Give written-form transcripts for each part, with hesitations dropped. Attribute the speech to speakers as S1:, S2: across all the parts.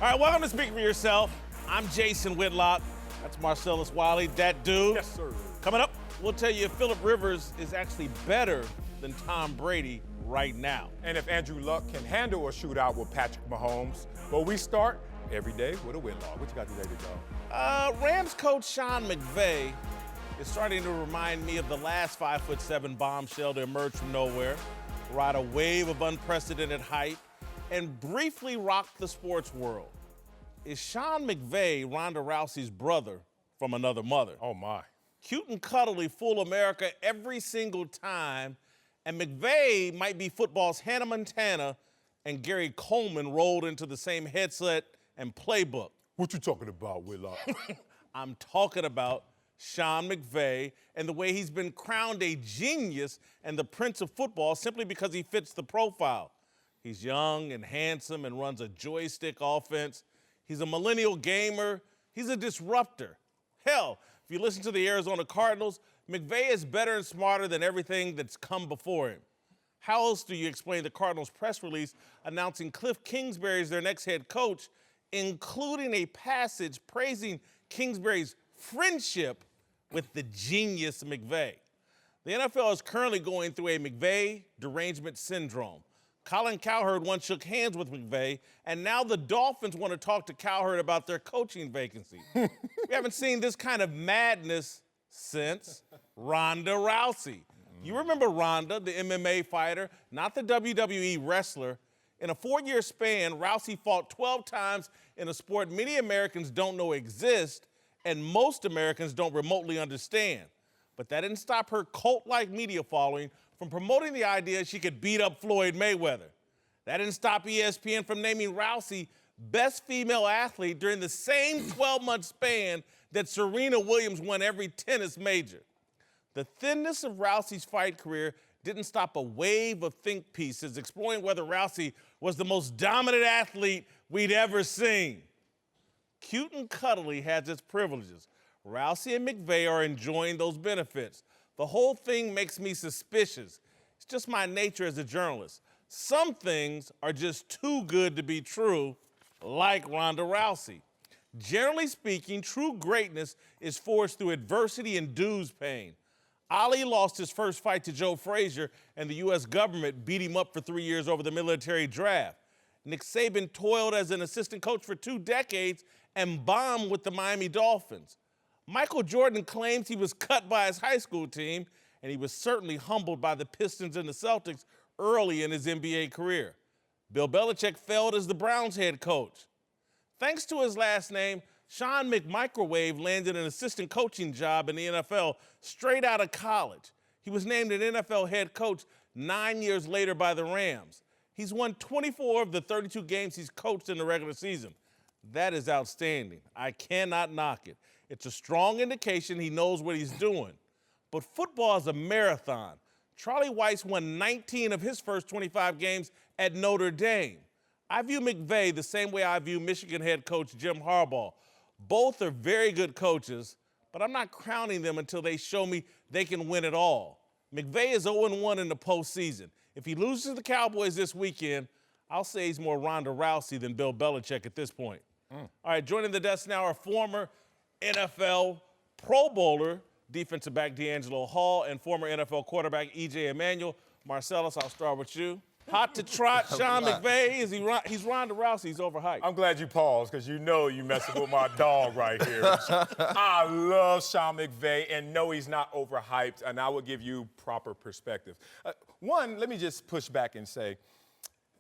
S1: All right, welcome to Speak for Yourself. I'm Jason Whitlock. That's Marcellus Wiley, that dude.
S2: Yes, sir.
S1: Coming up, we'll tell you if Phillip Rivers is actually better than Tom Brady right now.
S2: And if Andrew Luck can handle a shootout with Patrick Mahomes. But we start every day with a Whitlock. What you got today, dog?
S1: Rams coach Sean McVay is starting to remind me of the last 5'7" bombshell to emerge from nowhere, ride a wave of unprecedented hype, and briefly rock the sports world. Is Sean McVay Ronda Rousey's brother from another mother?
S2: Oh, my.
S1: Cute and cuddly, fool America every single time, and McVay might be football's Hannah Montana and Gary Coleman rolled into the same headset and playbook.
S2: What you talking about, Whitlock?
S1: I'm talking about Sean McVay and the way he's been crowned a genius and the prince of football simply because he fits the profile. He's young and handsome and runs a joystick offense. He's a millennial gamer. He's a disruptor. Hell, if you listen to the Arizona Cardinals, McVay is better and smarter than everything that's come before him. How else do you explain the Cardinals' press release announcing Cliff Kingsbury as their next head coach, including a passage praising Kingsbury's friendship with the genius McVay? The NFL is currently going through a McVay derangement syndrome. Colin Cowherd once shook hands with McVay, and now the Dolphins want to talk to Cowherd about their coaching vacancy. We haven't seen this kind of madness since Ronda Rousey. You remember Ronda, the MMA fighter, not the WWE wrestler. In a 4-year span, Rousey fought 12 times in a sport many Americans don't know exists and most Americans don't remotely understand. But that didn't stop her cult-like media following from promoting the idea she could beat up Floyd Mayweather. That didn't stop ESPN from naming Rousey best female athlete during the same 12-month span that Serena Williams won every tennis major. The thinness of Rousey's fight career didn't stop a wave of think pieces exploring whether Rousey was the most dominant athlete we'd ever seen. Cute and cuddly has its privileges. Rousey and McVay are enjoying those benefits. The whole thing makes me suspicious. It's just my nature as a journalist. Some things are just too good to be true, like Ronda Rousey. Generally speaking, true greatness is forged through adversity and dues pain. Ali lost his first fight to Joe Frazier, and the U.S. government beat him up for 3 years over the military draft. Nick Saban toiled as an assistant coach for 2 decades and bombed with the Miami Dolphins. Michael Jordan claims he was cut by his high school team, and he was certainly humbled by the Pistons and the Celtics early in his NBA career. Bill Belichick failed as the Browns head coach. Thanks to his last name, Sean McMicrowave landed an assistant coaching job in the NFL straight out of college. He was named an NFL head coach 9 years later by the Rams. He's won 24 of the 32 games he's coached in the regular season. That is outstanding. I cannot knock it. It's a strong indication he knows what he's doing. But football is a marathon. Charlie Weis won 19 of his first 25 games at Notre Dame. I view McVay the same way I view Michigan head coach Jim Harbaugh. Both are very good coaches, but I'm not crowning them until they show me they can win it all. McVay is 0-1 in the postseason. If he loses to the Cowboys this weekend, I'll say he's more Ronda Rousey than Bill Belichick at this point. All right, joining the desk now are former NFL Pro Bowler, defensive back D'Angelo Hall, and former NFL quarterback E.J. Emanuel. Marcellus, I'll start with you. Hot to trot, Sean McVay. He's Ronda Rousey. He's overhyped.
S2: I'm glad you paused because you know you messing with my dog right here. I love Sean McVay and know he's not overhyped, and I will give you proper perspective. One, let me just push back and say,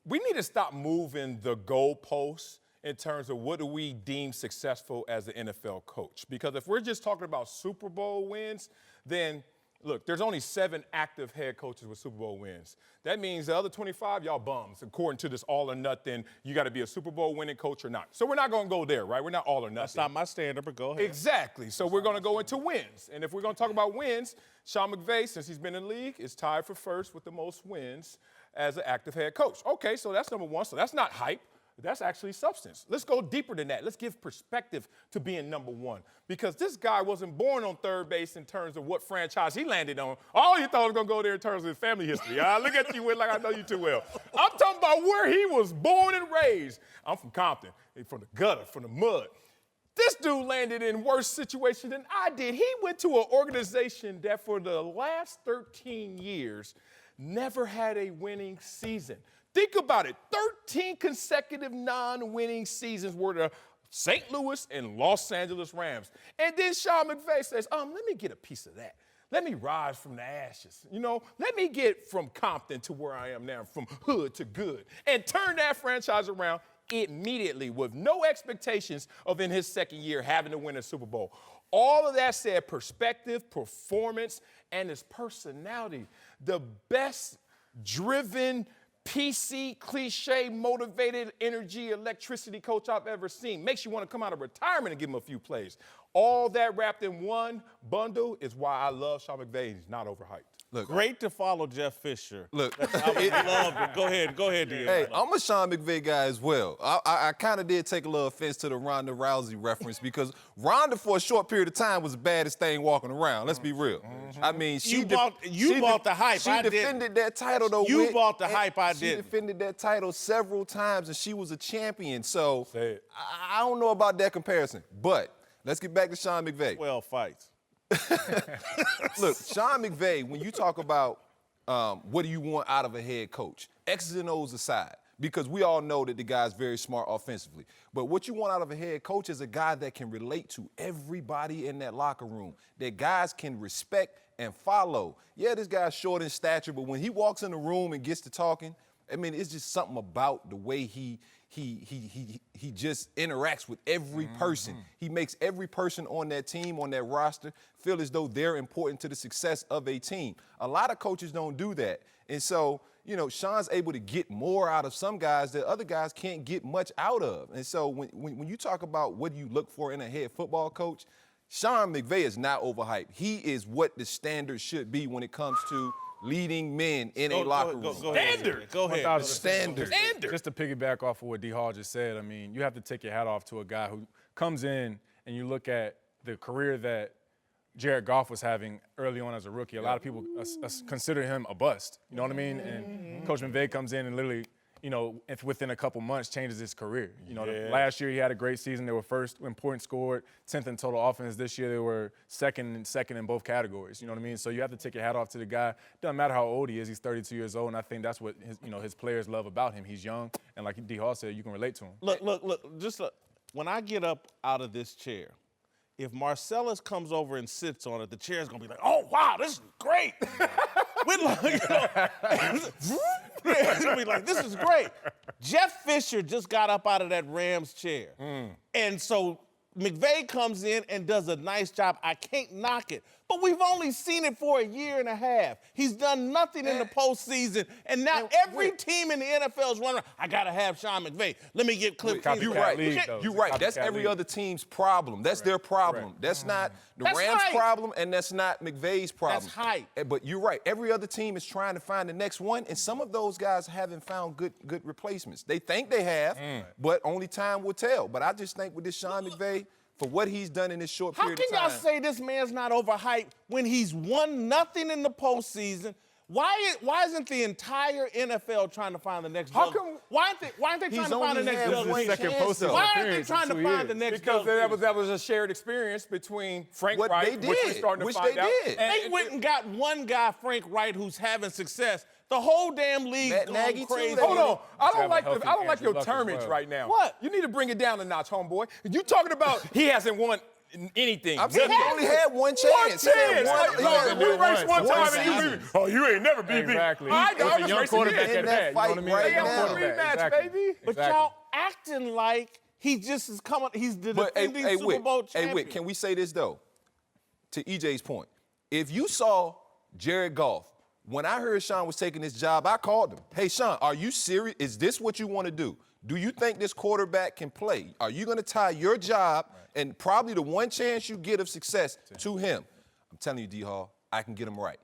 S2: we need to stop moving the goalposts in terms of what do we deem successful as an NFL coach. Because if we're just talking about Super Bowl wins, then look, there's only 7 active head coaches with Super Bowl wins. That means the other 25, y'all bums. According to this all or nothing, you got to be a Super Bowl winning coach or not. So we're not going to go there, right? We're not all or nothing.
S1: That's not my standard, but go ahead.
S2: Exactly. So we're going to go into wins. And if we're going to talk about wins, Sean McVay, since he's been in the league, is tied for first with the most wins as an active head coach. Okay, so that's number one. So that's not hype. That's actually substance. Let's go deeper than that. Let's give perspective to being number one. Because this guy wasn't born on third base in terms of what franchise he landed on. All you thought was going to go there in terms of his family history. Look at you, Whitlock, I know you too well. I'm talking about where he was born and raised. I'm from Compton, from the gutter, from the mud. This dude landed in worse situation than I did. He went to an organization that for the last 13 years never had a winning season. Think about it. 13 consecutive non-winning seasons were the St. Louis and Los Angeles Rams. And then Sean McVay says, let me get a piece of that. Let me rise from the ashes. Let me get from Compton to where I am now, from hood to good, and turn that franchise around immediately with no expectations of in his second year having to win a Super Bowl. All of that said, perspective, performance, and his personality. The best driven, PC, cliche, motivated, energy, electricity coach I've ever seen. Makes you want to come out of retirement and give him a few plays. All that wrapped in one bundle is why I love Sean McVay. He's not overhyped.
S1: Look, great to follow Jeff Fisher.
S3: Look,
S1: I would love it. Go ahead, Dean.
S3: Hey, I'm a Sean McVay guy as well. I kind of did take a little offense to the Ronda Rousey reference because Ronda, for a short period of time, was the baddest thing walking around. Let's be real. I mean,
S1: you bought the hype.
S3: She defended that title, though.
S1: You bought the hype. I did.
S3: She defended that title several times, and she was a champion. So I don't know about that comparison, but let's get back to Sean McVay.
S1: 12 fights.
S3: Look, Sean McVay, when you talk about what do you want out of a head coach, X's and O's aside, because we all know that the guy's very smart offensively. But what you want out of a head coach is a guy that can relate to everybody in that locker room, that guys can respect and follow. Yeah, this guy's short in stature, but when he walks in the room and gets to talking, I mean, it's just something about the way he just interacts with every person. He makes every person on that team, on that roster, feel as though they're important to the success of a team. A lot of coaches don't do that. And so, Sean's able to get more out of some guys that other guys can't get much out of. And so when you talk about what you look for in a head football coach, Sean McVay is not overhyped. He is what the standard should be when it comes to leading men in a locker room.
S2: Standard.
S1: Go ahead.
S3: Standard.
S4: Just to piggyback off of what D. Hall just said, I mean, you have to take your hat off to a guy who comes in and you look at the career that Jared Goff was having early on as a rookie. A lot of people consider him a bust. You know what I mean? And Coach McVay comes in and literally, if within a couple months changes his career. Last year he had a great season. They were first in points scored, 10th in total offense. This year they were second in both categories. You know what I mean? So you have to take your hat off to the guy. Doesn't matter how old he is. He's 32 years old, and I think that's what his players love about him. He's young, and like D. Hall said, you can relate to him.
S1: Look. Just look. When I get up out of this chair, if Marcellus comes over and sits on it, the chair's gonna be like, "Oh wow, this is great." Whitlock, it's gonna be like, "This is great." Jeff Fisher just got up out of that Rams chair, and so McVay comes in and does a nice job. I can't knock it, but we've only seen it for a year and a half. He's done nothing in the postseason, and now every team in the NFL is running. I gotta have Sean McVay. Let me get Cliff Kingsbury.
S3: You're right. That's every other team's problem. That's their problem. That's not the Rams' problem, and that's not McVay's problem.
S1: That's hype.
S3: But you're right. Every other team is trying to find the next one, and some of those guys haven't found good replacements. They think they have, but only time will tell. But I just think with this Sean McVay, for what he's done in this short period of time.
S1: How can y'all say this man's not overhyped when he's won nothing in the postseason? Why isn't the entire NFL trying to find the next Doug? Why aren't they trying to find the next Doug? Why aren't they trying to find the next Doug?
S2: Because that was a shared experience between Frank Wright, which we're starting to find out.
S1: They went and got one guy, Frank Wright, who's having success. The whole damn league going crazy.
S2: Hold on. I don't like your termage right now.
S1: What?
S2: You need to bring it down a notch, homeboy. You talking about he hasn't won anything.
S3: I'm saying he only had one chance.
S2: We raced one time and you ain't never beat me.
S4: Exactly.
S2: I
S4: was young quarterback at that.
S3: Fight
S4: You know what I mean?
S3: right now.
S2: Rematch, baby.
S1: But y'all acting like he just is coming. He's the defending Super Bowl champion.
S3: Hey, Wick, can we say this, though? To EJ's point, if you saw Jared Goff, when I heard Sean was taking this job, I called him. Hey, Sean, are you serious? Is this what you want to do? Do you think this quarterback can play? Are you going to tie your job and probably the one chance you get of success to him? I'm telling you, D. Hall, I can get him right.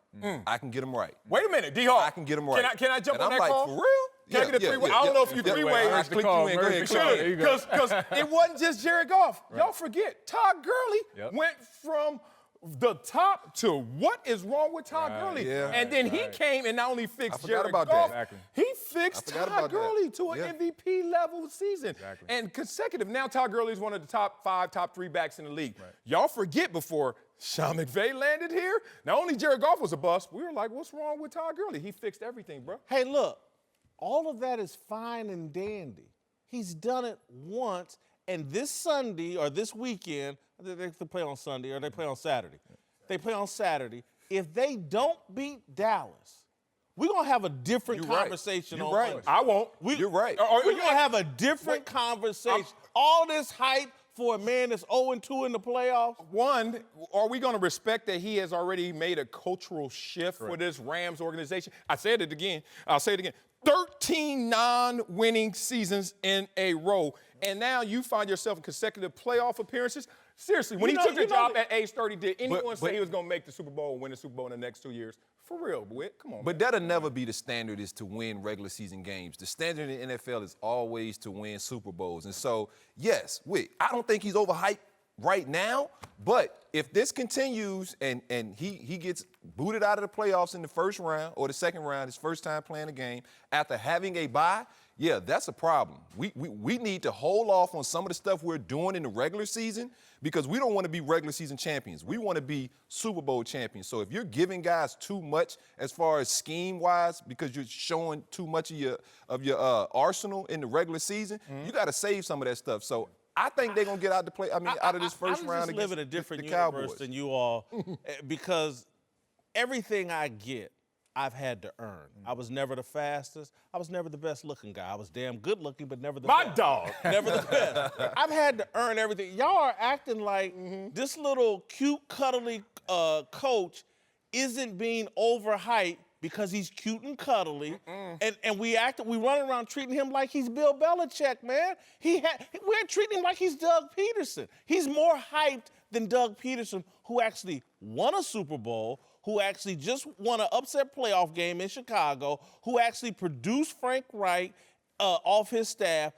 S3: I can get him right.
S2: Wait a minute, D. Hall.
S3: I can get him right.
S2: Can I jump on that
S3: call?
S2: call?
S3: For real?
S2: Can I get a three-way? I don't know if you three-way.
S3: I click you in. Go ahead.
S2: Because it wasn't just Jared Goff. Y'all forget, Todd Gurley went from the top to what is wrong with Todd Gurley.
S3: Yeah.
S2: And then he came and not only fixed
S3: forgot
S2: Jared
S3: about
S2: Goff,
S3: that.
S4: Exactly.
S2: he fixed
S3: I forgot
S2: Todd
S3: about that.
S2: Gurley to an
S3: Yeah.
S2: MVP level season.
S4: Exactly.
S2: And consecutive. Now Todd Gurley is one of the top 5, top 3 backs in the league. Y'all forget before Sean McVay landed here, not only Jared Goff was a bust, we were like, what's wrong with Todd Gurley? He fixed everything, bro.
S1: Hey, look, all of that is fine and dandy. He's done it once, and this Sunday or this weekend, they play on Sunday or they play on Saturday. They play on Saturday. If they don't beat Dallas, we're going to have a different
S3: You're right.
S1: conversation
S3: You're
S1: on
S3: right.
S1: Monday.
S2: I won't.
S3: You're right.
S1: We're going to have a different conversation. All this hype for a man that's 0-2 in the playoffs.
S2: One, are we going to respect that he has already made a cultural shift for this Rams organization? I said it again. I'll say it again. 13 non-winning seasons in a row. And now you find yourself in consecutive playoff appearances. Seriously, when he took the job at age 30, did anyone say he was going to make the Super Bowl and win the Super Bowl in the next 2 years? For real, Whit, come on.
S3: But that'll never be the standard is to win regular season games. The standard in the NFL is always to win Super Bowls. And so, yes, I don't think he's overhyped right now, but if this continues and he gets booted out of the playoffs in the first round or the second round, his first time playing a game, after having a bye, yeah, that's a problem. We need to hold off on some of the stuff we're doing in the regular season because we don't want to be regular season champions. We want to be Super Bowl champions. So if you're giving guys too much as far as scheme-wise because you're showing too much of your arsenal in the regular season, you got to save some of that stuff. So I think they're going to get out out of this first round
S1: I
S3: against
S1: live in a different
S3: the
S1: universe
S3: Cowboys.
S1: than you all because everything I get, I've had to earn. I was never the fastest. I was never the best looking guy. I was damn good looking, but never the
S2: My
S1: best.
S2: dog.
S1: Never the best. I've had to earn everything. Y'all are acting like this little cute, cuddly coach isn't being overhyped because he's cute and cuddly, and we run around treating him like he's Bill Belichick, man. We're treating him like he's Doug Peterson. He's more hyped than Doug Peterson, who actually won a Super Bowl, who actually just won an upset playoff game in Chicago, who actually produced Frank Reich off his staff.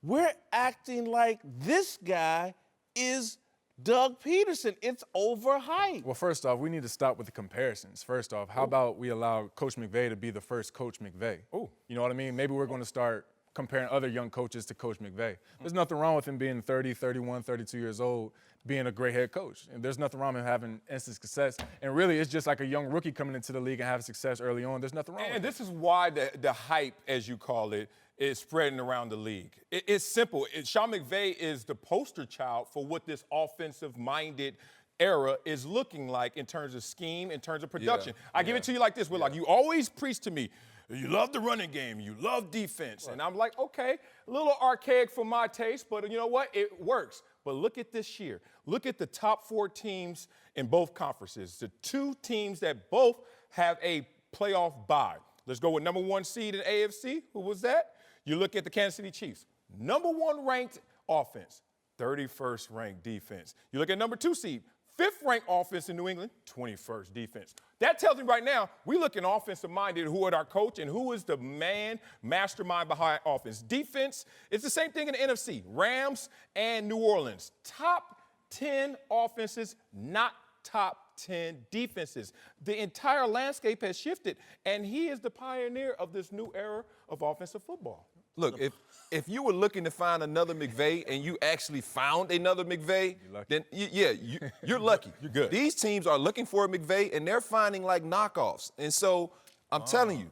S1: We're acting like this guy is Doug Peterson. It's overhyped.
S4: Well, first off, we need to stop with the comparisons. First off, how about we allow Coach McVay to be the first Coach McVay?
S2: Ooh.
S4: You know what I mean? Maybe we're going to start comparing other young coaches to Coach McVay. There's nothing wrong with him being 30, 31, 32 years old, being a great head coach. And there's nothing wrong with him having instant success. And really, it's just like a young rookie coming into the league and having success early on. There's nothing wrong with it.
S2: And this is why the hype, as you call it, is spreading around the league. It's simple. Sean McVay is the poster child for what this offensive-minded era is looking like in terms of scheme, in terms of production. I give it to you like this, Whitlock. You always preach to me, you love the running game, you love defense. Right. And I'm like, okay, a little archaic for my taste, but you know what? It works. But look at this year. Look at the top 4 teams in both conferences, the 2 teams that both have a playoff bye. Let's go with number 1 seed in AFC. Who was that? You look at the Kansas City Chiefs. Number 1 ranked offense, 31st ranked defense. You look at number 2 seed, 5th ranked offense in New England, 21st defense. That tells me right now, we looking offensive-minded, who is our coach and who is the mastermind behind offense. Defense, it's the same thing in the NFC. Rams and New Orleans. Top 10 offenses, not top 10 defenses. The entire landscape has shifted, and he is the pioneer of this new era of offensive football.
S3: Look, if you were looking to find another McVay and you actually found another McVay, then you're lucky.
S2: You're good.
S3: These teams are looking for a McVay and they're finding like knockoffs. And so I'm telling you,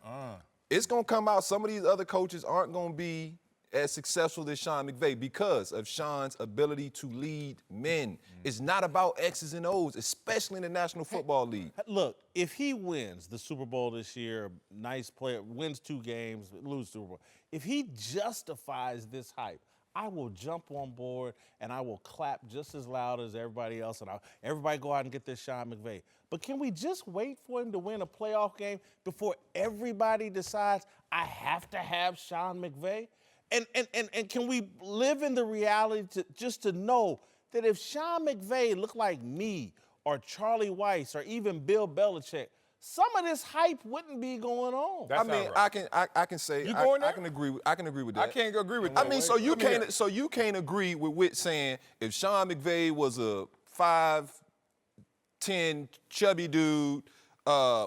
S3: it's going to come out. Some of these other coaches aren't going to be as successful as Sean McVay because of Sean's ability to lead men. It's not about X's and O's, especially in the National Football League.
S1: Look, if he wins the Super Bowl this year, nice player, wins 2 games, loses Super Bowl. If he justifies this hype, I will jump on board and I will clap just as loud as everybody else, and everybody go out and get this Sean McVay. But can we just wait for him to win a playoff game before everybody decides I have to have Sean McVay? And can we live in the reality to know that if Sean McVay looked like me or Charlie Weiss or even Bill Belichick, some of this hype wouldn't be going on.
S3: I mean, right. I can say
S2: you going there?
S3: I can agree with that.
S2: I can't agree with that.
S3: I mean, so you can't agree with Whit saying if Sean McVay was a 5 6'10", chubby dude,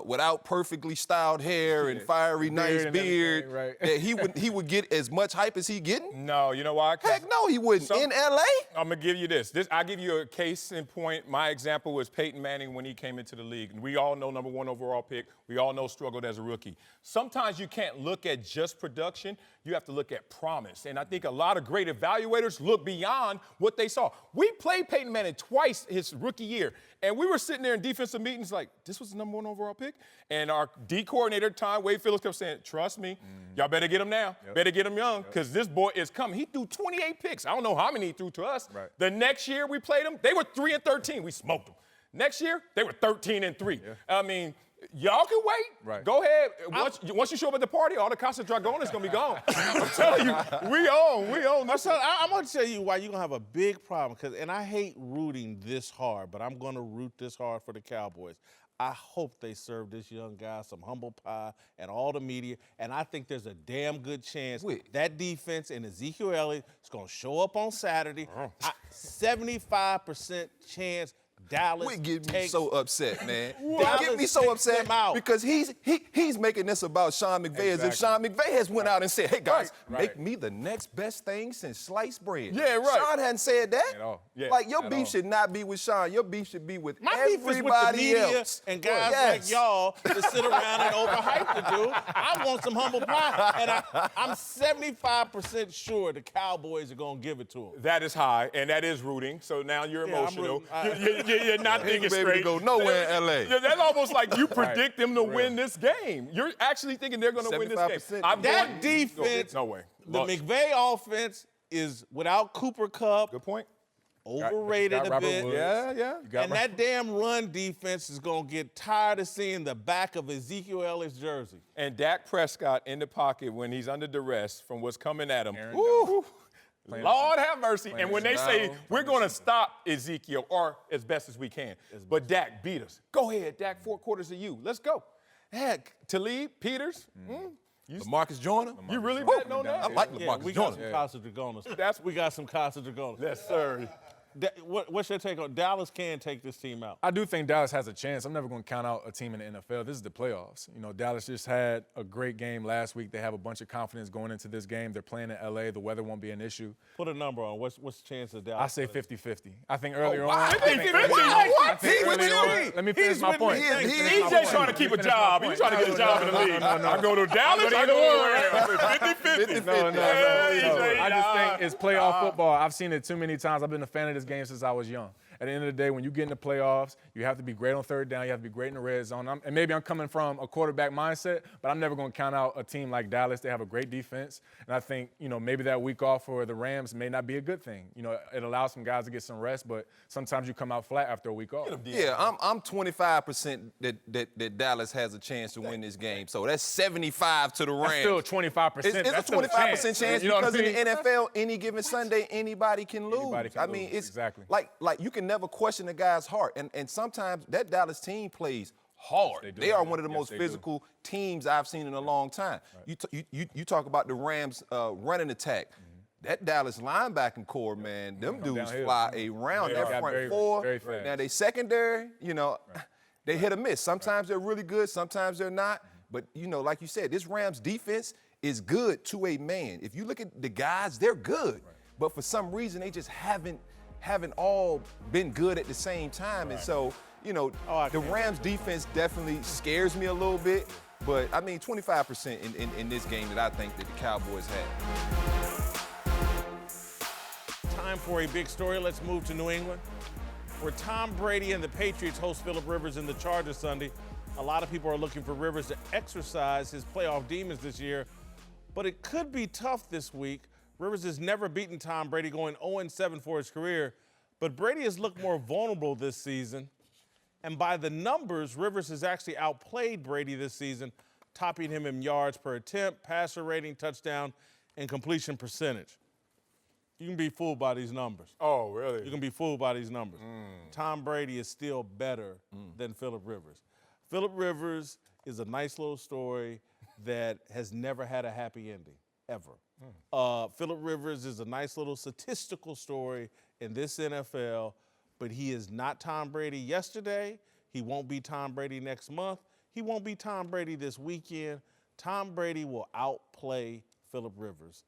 S3: without perfectly styled hair and fiery, nice
S4: and
S3: beard,
S4: everything, right.
S3: that he would get as much hype as he getting?
S2: No, you know why? 'Cause
S3: Heck no, he wouldn't. In L.A.?
S2: I'm going to give you this. I'll give you a case in point. My example was Peyton Manning when he came into the league. And we all know #1 overall pick. We all know struggled as a rookie. Sometimes you can't look at just production. You have to look at promise. And I think a lot of great evaluators look beyond what they saw. We played Peyton Manning twice his rookie year. And we were sitting there in defensive meetings like, this was the #1 overall pick? And our D coordinator at the time, Wade Phillips, kept saying, trust me, y'all better get him now. Better get him young, because this boy is coming. He threw 28 picks. I don't know how many he threw to us.
S4: Right.
S2: The next year we played them, they were 3-13. We smoked them. Next year, they were 13-3. I mean, y'all can wait.
S4: Right.
S2: Go ahead. Once you show up at the party, all the Casa Dragon is going to be gone. I'm telling you, we own.
S1: I'm going to tell you why you're going to have a big problem. And I hate rooting this hard, but I'm going to root this hard for the Cowboys. I hope they serve this young guy some humble pie and all the media. And I think there's a damn good chance that defense and Ezekiel Elliott is going to show up on Saturday. 75% chance Dallas
S3: It get me
S1: takes
S3: so upset, man.
S1: Dallas
S3: It get me so
S1: takes
S3: upset
S1: them out.
S3: because he's making this about Sean McVay as if Sean McVay has went out and said, hey, guys, make me the next best thing since sliced bread.
S2: Yeah, right.
S3: Sean hadn't said that.
S4: At all.
S2: Yeah,
S3: like, your
S2: at
S3: beef
S2: all.
S3: should not be with Sean. Your beef should be with
S1: My beef is with the media and guys like y'all that sit around and overhype the dude. I want some humble pie, and I'm 75% sure the Cowboys are going to give it to him.
S2: That is high, and that is rooting. So now you're
S1: Yeah, I'm
S2: emotional.
S1: rooting.
S2: You're not
S3: He
S2: thinking
S3: ain't gonna be able
S2: straight.
S3: to go nowhere in L.A.
S2: Yeah, that's almost like you predict them to win this game. You're actually thinking they're going to win this
S3: 75%.
S2: game.
S1: That defense,
S2: No way.
S1: the
S2: Look,
S1: McVay offense is without Cooper Kupp,
S2: good point.
S1: overrated
S4: got
S1: a
S4: Robert
S1: bit.
S4: Woods.
S2: Yeah.
S1: And that damn run defense is going to get tired of seeing the back of Ezekiel Elliott's jersey.
S2: And Dak Prescott in the pocket when he's under duress from what's coming at him.
S4: Aaron
S2: Woo. Lord have mercy. And when they say,
S3: down.
S2: we're going to stop Ezekiel, or as best as we can, but Dak beat us. Go ahead, Dak, 4 quarters of you. Let's go. Heck, Talib, Peters,
S3: Marcus Joyner.
S2: you really betting on
S3: I
S2: that?
S3: like
S1: Yeah,
S3: Marcus
S1: we got
S3: Joyner.
S1: some Casa Dragonas. We got some Casa Dragonas.
S2: Yes, sir.
S1: What's your take on Dallas? Can take this team out?
S4: I do think Dallas has a chance. I'm never going to count out a team in the NFL. This is the playoffs. You know, Dallas just had a great game last week. They have a bunch of confidence going into this game. They're playing in L.A. The weather won't be an issue.
S1: Put a number on. What's the chance of Dallas?
S4: I say 50-50. I think earlier
S3: wow.
S4: on.
S2: 50-50?
S3: What?
S2: He's with
S3: you.
S4: Let me finish my point.
S2: He's just trying to keep a job. He's trying to get a job in the league. I go to Dallas, I go to 50-50.
S4: No.
S2: Hey,
S4: I just think it's playoff football. I've seen it too many times. I've been a fan of this game since I was young. At the end of the day, when you get in the playoffs, you have to be great on third down. You have to be great in the red zone. And maybe I'm coming from a quarterback mindset, but I'm never going to count out a team like Dallas. They have a great defense. And I think, you know, maybe that week off for the Rams may not be a good thing. You know, it allows some guys to get some rest, but sometimes you come out flat after a week off.
S3: Yeah, I'm 25% that Dallas has a chance to win this game. So that's 75 to the Rams.
S4: That's still 25%.
S3: It's
S4: That's
S3: a 25% chance
S4: You know what
S3: because
S4: I mean?
S3: in the NFL, any given Sunday, anybody can lose.
S4: Anybody can
S3: I mean,
S4: lose,
S3: it's
S4: exactly.
S3: like you can never question a guy's heart. And sometimes that Dallas team plays hard. They are one of the most physical teams I've seen in a long time. Right. You talk about the Rams running attack. That Dallas linebacking core, man, them dudes
S4: downhill.
S3: fly around that front four.
S4: very fast.
S3: Now, they secondary, you know, they hit or miss. Sometimes they're really good, sometimes they're not. But, you know, like you said, this Rams defense is good to a man. If you look at the guys, they're good. Right. But for some reason, they just haven't all been good at the same time. Right. And so, you know, the Rams defense definitely scares me a little bit. But, I mean, 25% in this game that I think that the Cowboys have.
S1: Time for a big story. Let's move to New England, where Tom Brady and the Patriots host Phillip Rivers in the Chargers Sunday. A lot of people are looking for Rivers to exercise his playoff demons this year, but it could be tough this week. Rivers has never beaten Tom Brady, going 0-7 for his career, but Brady has looked more vulnerable this season. And by the numbers, Rivers has actually outplayed Brady this season, topping him in yards per attempt, passer rating, touchdown, and completion percentage. You can be fooled by these numbers.
S2: Oh, really?
S1: You can be fooled by these numbers. Tom Brady is still better than Phillip Rivers. Phillip Rivers is a nice little story that has never had a happy ending, ever. Phillip Rivers is a nice little statistical story in this NFL, but he is not Tom Brady yesterday. He won't be Tom Brady next month. He won't be Tom Brady this weekend. Tom Brady will outplay Phillip Rivers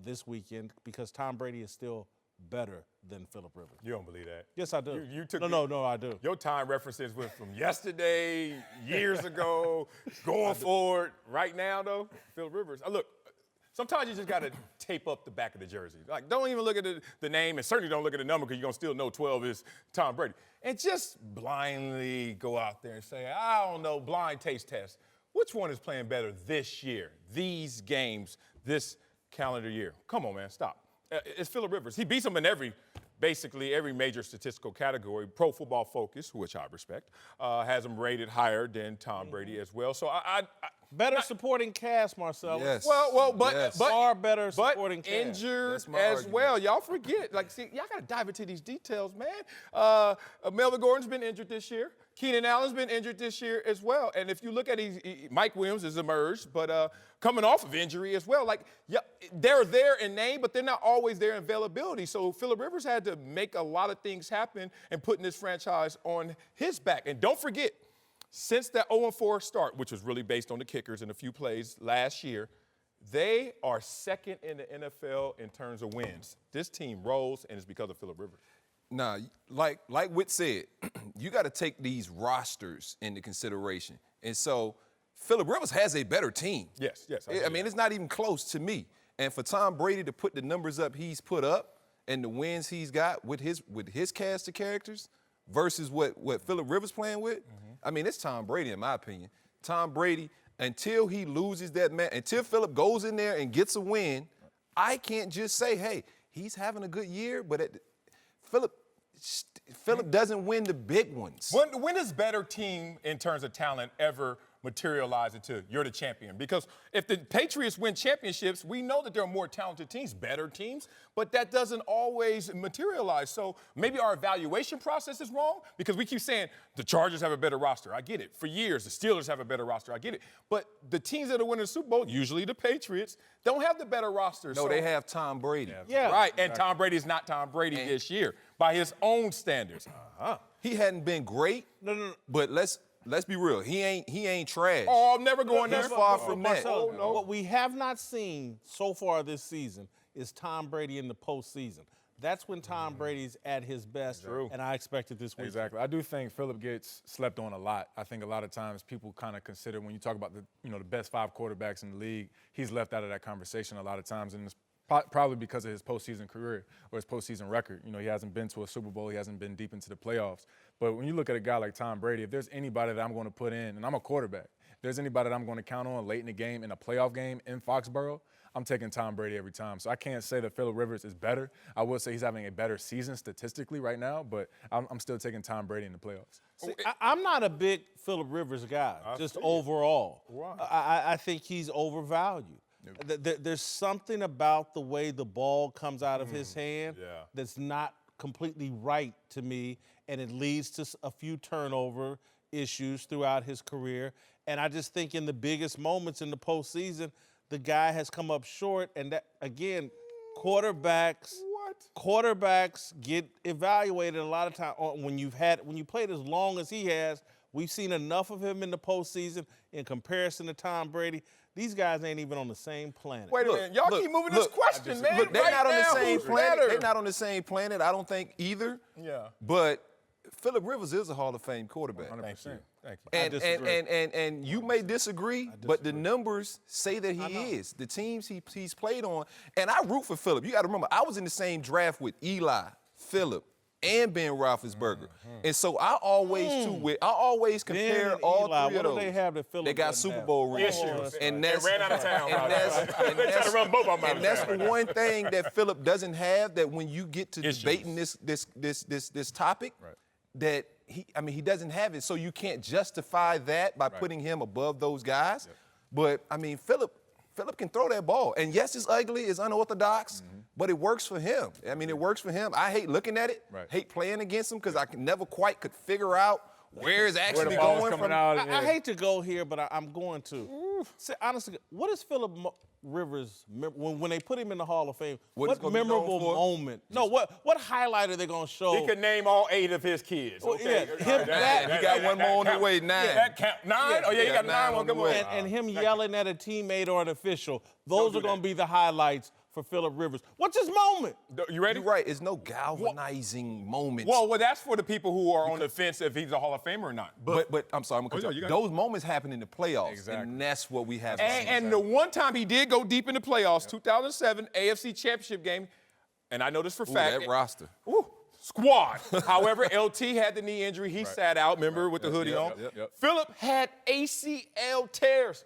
S1: this weekend because Tom Brady is still better than Phillip Rivers.
S2: You don't believe that?
S1: Yes, I do.
S2: You took
S1: No, I do.
S2: Your time references went from yesterday, years ago, going forward. Right now, though, Phillip Rivers. Look, sometimes you just got to tape up the back of the jersey. Like, don't even look at the name, and certainly don't look at the number because you're going to still know 12 is Tom Brady. And just blindly go out there and say, I don't know, blind taste test. Which one is playing better this year, these games, this calendar year? Come on, man, stop. It's Phillip Rivers. He beats him in basically every major statistical category. Pro Football Focus, which I respect, has him rated higher than Tom Brady as well. So
S1: Better supporting cast, Marcellus.
S3: Yes.
S2: But
S1: far better supporting cast.
S2: Injured
S3: That's my
S2: as
S3: argument.
S2: well. Y'all forget. Like, see, y'all got to dive into these details, man. Melvin Gordon's been injured this year. Keenan Allen's been injured this year as well. And if you look at Mike Williams has emerged, but coming off of injury as well. Like, yeah, they're there in name, but they're not always there in availability. So Phillip Rivers had to make a lot of things happen and putting this franchise on his back. And don't forget, since that 0-4 start, which was really based on the kickers and a few plays last year, they are second in the NFL in terms of wins. This team rolls, and it's because of Phillip Rivers.
S3: Nah, like Whit said, you got to take these rosters into consideration. And so Phillip Rivers has a better team.
S2: Yes.
S3: I mean, it's not even close to me. And for Tom Brady to put the numbers up he's put up and the wins he's got with his cast of characters versus what Phillip Rivers playing with, I mean, it's Tom Brady in my opinion. Tom Brady, until he loses that match, until Phillip goes in there and gets a win, I can't just say, hey, he's having a good year, but Phillip doesn't win the big ones.
S2: When does better team in terms of talent ever materialize into you're the champion? Because if the Patriots win championships, we know that there are more talented teams, better teams, but that doesn't always materialize. So maybe our evaluation process is wrong because we keep saying the Chargers have a better roster. I get it. For years, the Steelers have a better roster. I get it. But the teams that are winning the Super Bowl, usually the Patriots, don't have the better roster.
S3: No, they have Tom Brady.
S1: Yeah.
S2: Right, and Tom Brady is not Tom Brady this year by his own standards.
S3: He hadn't been great.
S1: No.
S3: But let's be real. He ain't trash.
S2: Oh, I'm never going there.
S3: He's far from that.
S1: Marcellus, what we have not seen so far this season is Tom Brady in the postseason. That's when Tom Brady's at his best, and I expect it this week.
S4: Exactly. I do think Phillip gets slept on a lot. I think a lot of times people kind of consider when you talk about the best 5 quarterbacks in the league, he's left out of that conversation a lot of times, and it's probably because of his postseason career or his postseason record. He hasn't been to a Super Bowl. He hasn't been deep into the playoffs. But when you look at a guy like Tom Brady, if there's anybody that I'm going to put in, and I'm a quarterback, if there's anybody that I'm going to count on late in the game, in a playoff game in Foxborough, I'm taking Tom Brady every time. So I can't say that Phillip Rivers is better. I will say he's having a better season statistically right now, but I'm still taking Tom Brady in the playoffs.
S1: See, I'm not a big Phillip Rivers guy, just overall. I think he's overvalued. There's something about the way the ball comes out of his hand that's not completely right to me, and it leads to a few turnover issues throughout his career. And I just think in the biggest moments in the postseason, the guy has come up short. And that, again, quarterbacks get evaluated a lot of time when you played as long as he has. We've seen enough of him in the postseason in comparison to Tom Brady. These guys ain't even on the same planet.
S2: Wait a minute. Y'all keep moving this question, man.
S3: Look, they're
S2: right
S3: not on
S2: now,
S3: the same
S2: who's
S3: planet.
S2: better?
S3: They're not on the same planet, I don't think, either.
S2: Yeah.
S3: But Phillip Rivers is a Hall of Fame quarterback.
S4: 100%.
S2: Thank you.
S3: And you may disagree, but the numbers say that he is. The teams he's played on, and I root for Phillip. You got to remember, I was in the same draft with Eli, Phillip, and Ben Roethlisberger, and so I always compare all
S1: Eli,
S3: three of those.
S1: What do they have that Phillip
S3: They got
S1: doesn't
S3: Super
S1: have?
S3: Bowl rings, and that's
S2: They ran out of town. They tried to run both of them out
S3: and
S2: of
S3: that's
S2: town.
S3: the one thing that Phillip doesn't have. That when you get to debating this topic, that he doesn't have it. So you can't justify that by putting him above those guys. But I mean, Phillip can throw that ball. And yes, it's ugly, it's unorthodox, but it works for him. I mean, it works for him. I hate looking at it, hate playing against him because I never could figure out where it's actually
S4: the ball's
S3: going
S4: coming
S3: from.
S4: out.
S1: I hate to go here, but I'm going to. See, honestly, what is Phillip Rivers when they put him in the Hall of Fame?
S3: What he's
S1: What
S3: gonna be known
S1: memorable
S3: for?
S1: moment? No, what highlight are they gonna show?
S2: He could name all 8 of his kids.
S1: Well,
S2: Okay.
S1: yeah, him- that-
S3: You got one more on the way, 9.
S2: Yeah, that count. 9? Oh, yeah, you got 9 on the way.
S1: and him yelling at a teammate or an official. Those are going to be the highlights for Phillip Rivers. What's his moment?
S2: You ready?
S3: You're right. It's no galvanizing moments.
S2: Well, that's for the people who are on the fence if he's a Hall of Famer or not.
S3: But I'm sorry, I'm gonna cut you off. Those moments happen in the playoffs,
S4: Exactly.
S3: and that's what we have.
S2: And the one time he did go deep in the playoffs, 2007 AFC Championship game, and I know this for fact.
S3: that roster.
S2: Ooh, squad. However, LT had the knee injury. He sat out, remember, with the hoodie on.
S3: Yep.
S2: Phillip had ACL tears.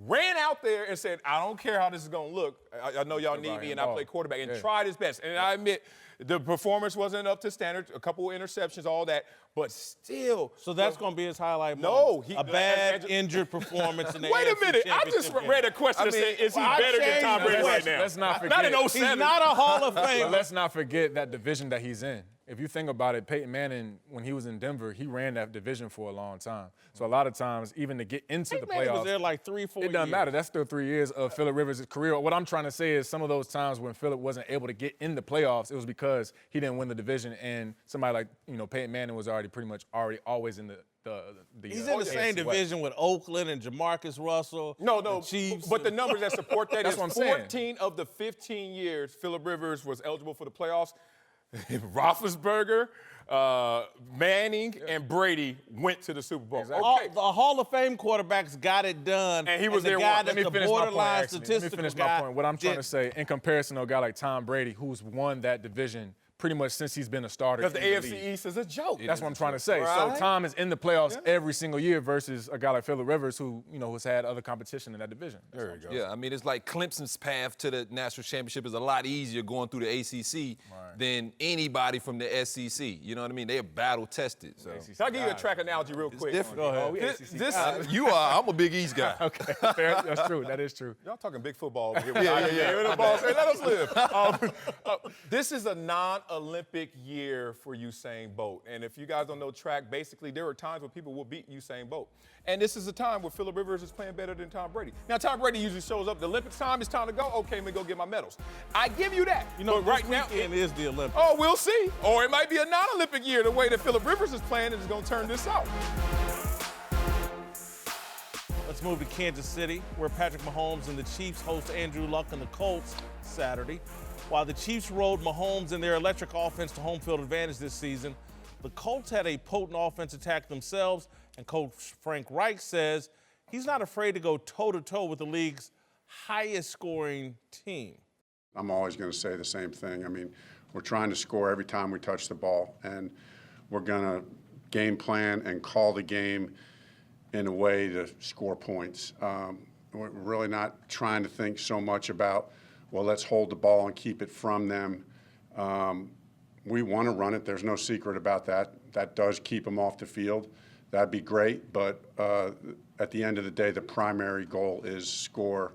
S2: Ran out there and said, I don't care how this is going to look. I know y'all need me, and I play quarterback, and tried his best. And I admit, the performance wasn't up to standard, a couple of interceptions, all that, but still.
S1: So that's going to be his highlight
S2: No,
S1: moment. A bad, injured performance in the
S2: Wait a
S1: AFC
S2: minute. I just
S1: Championship
S2: read
S1: game.
S2: a question that said, is he
S1: I
S2: better than Tom
S1: changed
S2: Brady
S1: the
S2: right
S1: question.
S2: now?
S4: Let's not forget.
S2: Not in 07.
S1: He's not a Hall of
S4: But
S1: Famer.
S4: let's not forget that division that he's in. If you think about it, Peyton Manning, when he was in Denver, he ran that division for a long time. So a lot of times, even to get into the
S1: Manning
S4: playoffs,
S1: was there like 3-4 years.
S4: it doesn't matter. That's still 3 years of Phillip Rivers' career. What I'm trying to say is some of those times when Phillip wasn't able to get in the playoffs, it was because he didn't win the division, and somebody like Peyton Manning was already always in the
S1: He's in the same division with Oakland and Jamarcus Russell.
S2: No,
S1: the Chiefs.
S2: but the numbers that support that
S4: That's
S2: is
S4: what I'm saying.
S2: 14 of the 15 years Phillip Rivers was eligible for the playoffs. Roethlisberger, Manning, and Brady went to the Super Bowl.
S4: Exactly.
S1: All, the Hall of Fame quarterbacks got it done.
S2: And he was
S1: the
S2: there
S1: guy
S2: once.
S1: that's
S4: Let me
S1: the
S4: finish my point,
S1: borderline
S4: actually. Let me
S1: statistical
S4: finish
S1: guy
S4: my point. What I'm trying to
S1: did-
S4: say, in comparison to a guy like Tom Brady, who's won that division pretty much since he's been a starter.
S2: Because the
S4: in
S2: AFC
S4: league.
S2: East is a joke.
S4: That's what I'm trying to say.
S2: Right.
S4: So Tom is in the playoffs every single year versus a guy like Phillip Rivers who, has had other competition in that division.
S2: There you go.
S3: Yeah, I mean, it's like Clemson's path to the national championship is a lot easier going through the ACC than anybody from the SEC. You know what I mean? They're battle tested. So
S2: So I'll give you a track analogy real quick.
S3: different.
S1: Go ahead.
S4: Oh, we
S2: This,
S4: ACC.
S2: this
S3: you are. I'm a Big East guy.
S4: Okay, fair. That's true. That is true.
S2: Y'all talking big football over here. Yeah. The ball, say, let us live. This is a non-Olympic year for Usain Bolt. And if you guys don't know track, basically there are times where people will beat Usain Bolt. And this is a time where Phillip Rivers is playing better than Tom Brady. Now, Tom Brady usually shows up. The Olympics time, it's time to go. Okay, let me go get my medals. I give you that.
S1: But
S2: right now,
S1: weekend is the Olympics.
S2: oh, we'll see. Or it might be a non-Olympic year. The way that Phillip Rivers is playing is going to turn this out.
S1: Let's move to Kansas City, where Patrick Mahomes and the Chiefs host Andrew Luck and the Colts Saturday. While the Chiefs rode Mahomes and their electric offense to home field advantage this season, the Colts had a potent offense attack themselves, and Coach Frank Reich says he's not afraid to go toe-to-toe with the league's highest-scoring team.
S5: I'm always going to say the same thing. I mean, we're trying to score every time we touch the ball, and we're going to game plan and call the game in a way to score points. We're really not trying to think so much about, well, let's hold the ball and keep it from them. We want to run it. There's no secret about that. That does keep them off the field. That'd be great, but at the end of the day, the primary goal is score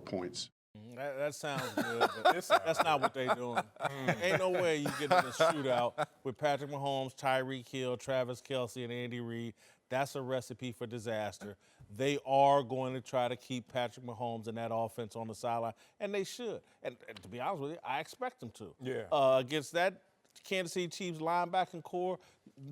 S5: points.
S1: That sounds good, but that's not what they're doing. Ain't no way you get in a shootout with Patrick Mahomes, Tyreek Hill, Travis Kelce, and Andy Reid. That's a recipe for disaster. They are going to try to keep Patrick Mahomes and that offense on the sideline, and they should. And to be honest with you, I expect them to.
S2: Yeah.
S1: Against that Kansas City Chiefs linebacking core,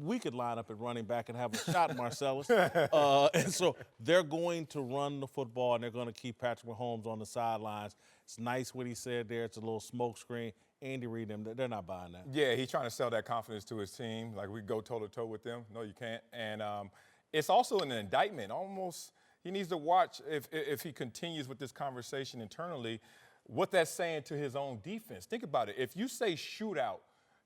S1: we could line up at running back and have a shot, Marcellus. And so they're going to run the football, and they're going to keep Patrick Mahomes on the sidelines. It's nice what he said there. It's a little smoke screen. Andy Reid, they're not buying that.
S2: Yeah, he's trying to sell that confidence to his team. Like, we go toe-to-toe with them. No, you can't. And it's also an indictment. Almost, he needs to watch if he continues with this conversation internally, what that's saying to his own defense. Think about it. If you say shootout,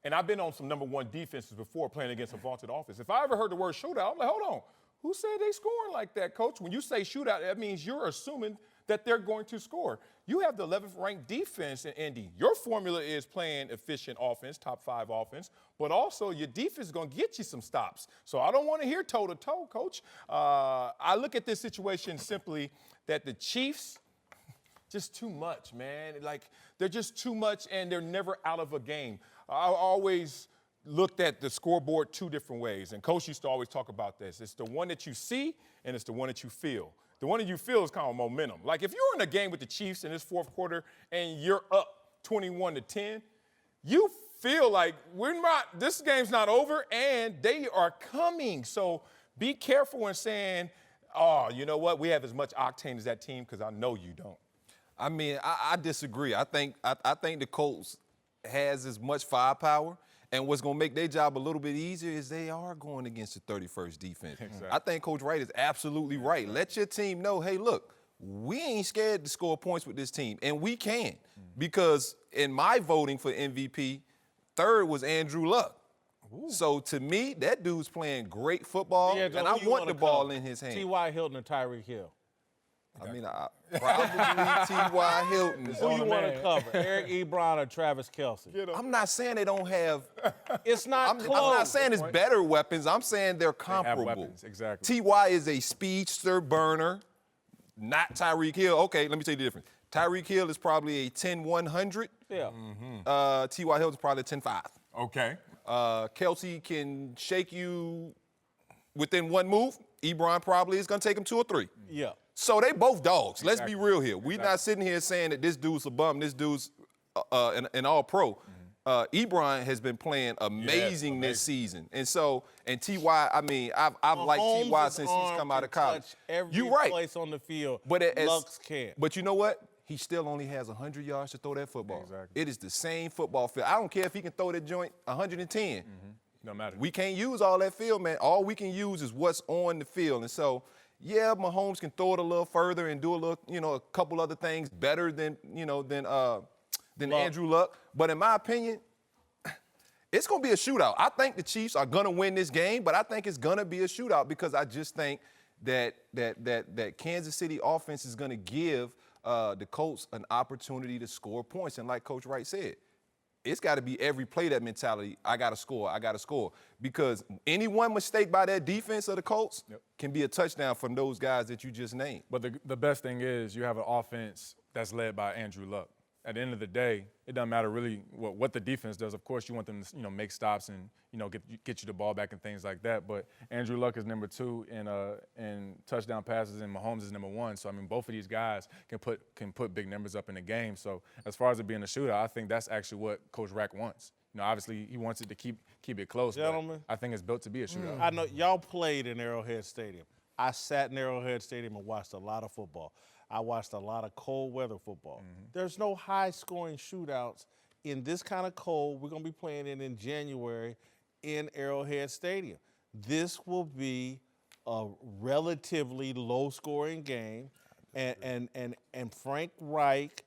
S2: and I've been on some number one defenses before playing against a vaunted offense. If I ever heard the word shootout, I'm like, hold on. Who said they scoring like that, coach? When you say shootout, that means you're assuming that they're going to score. You have the 11th ranked defense in Indy. Your formula is playing efficient offense, top 5 offense, but also your defense is going to get you some stops. So I don't want to hear toe-to-toe, coach. I look at this situation simply that the Chiefs, just too much, man. Like, they're just too much, and they're never out of a game. I always looked at the scoreboard 2 different ways, and Coach used to always talk about this. It's the one that you see, and it's the one that you feel. the one that you feel is kind of momentum. Like if you're in a game with the Chiefs in this fourth quarter and you're up 21-10, you feel like this game's not over and they are coming. So be careful in saying, oh, you know what, we have as much octane as that team, because I know you don't.
S3: I mean, I disagree. I think the Colts has as much firepower, and what's going to make their job a little bit easier is they are going against the 31st defense. Exactly. I think Coach Wright is absolutely right. Let your team know, hey, look, we ain't scared to score points with this team, and we can. Because in my voting for MVP, third was Andrew Luck. Ooh. So to me, that dude's playing great football, and I want the ball in his hand.
S1: T.Y. Hilton or Tyreek Hill?
S3: I mean, probably T.Y. Hilton.
S1: Who you want to cover, Eric Ebron or Travis Kelce?
S3: I'm not saying they don't have.
S1: It's not close.
S3: I'm not saying it's better weapons. I'm saying they're comparable.
S4: They have weapons, exactly.
S3: T.Y. is a speedster burner, not Tyreek Hill. Okay, let me tell you the difference. Tyreek Hill is probably a 10-100.
S1: Yeah.
S3: T.Y. Hilton's probably a 10-5.
S2: Okay.
S3: Kelce can shake you within one move. Ebron probably is going to take him 2 or 3.
S1: Yeah.
S3: So they both dogs.
S4: Exactly.
S3: Let's be real here. We're not sitting here saying that this dude's a bum, this dude's an all-pro. Ebron has been playing amazing this season. And T.Y., I mean, I've liked T.Y. since he's come out of college.
S1: You're right. Place on the field,
S3: but
S1: Lux can't.
S3: But you know what? He still only has 100 yards to throw that football.
S4: Exactly.
S3: It is the same football field. I don't care if he can throw that joint 110.
S4: No matter.
S3: We can't use all that field, man. All we can use is what's on the field. And so, yeah, Mahomes can throw it a little further and do a little, a couple other things better than Andrew Luck. But in my opinion, it's going to be a shootout. I think the Chiefs are going to win this game, but I think it's going to be a shootout because I just think that Kansas City offense is going to give the Colts an opportunity to score points. And like Coach Wright said, it's got to be every play that mentality. I got to score. Because any one mistake by that defense of the Colts can be a touchdown from those guys that you just named.
S4: But the best thing is you have an offense that's led by Andrew Luck. At the end of the day, it doesn't matter really what the defense does. Of course, you want them to make stops and get you the ball back and things like that. But Andrew Luck is number 2 in touchdown passes, and Mahomes is number 1. So I mean, both of these guys can put big numbers up in the game. So as far as it being a shootout, I think that's actually what Coach Rack wants. Obviously he wants it to keep it close.
S1: Gentlemen,
S4: but I think it's built to be a shootout.
S1: I know y'all played in Arrowhead Stadium. I sat in Arrowhead Stadium and watched a lot of football. I watched a lot of cold weather football. There's no high-scoring shootouts in this kind of cold. We're going to be playing it in January in Arrowhead Stadium. This will be a relatively low-scoring game, and Frank Reich.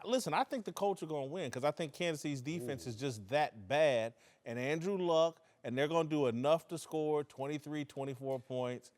S1: Listen, I think the Colts are going to win because I think Kansas City's defense is just that bad, and Andrew Luck. And they're going to do enough to score 23, 24 points,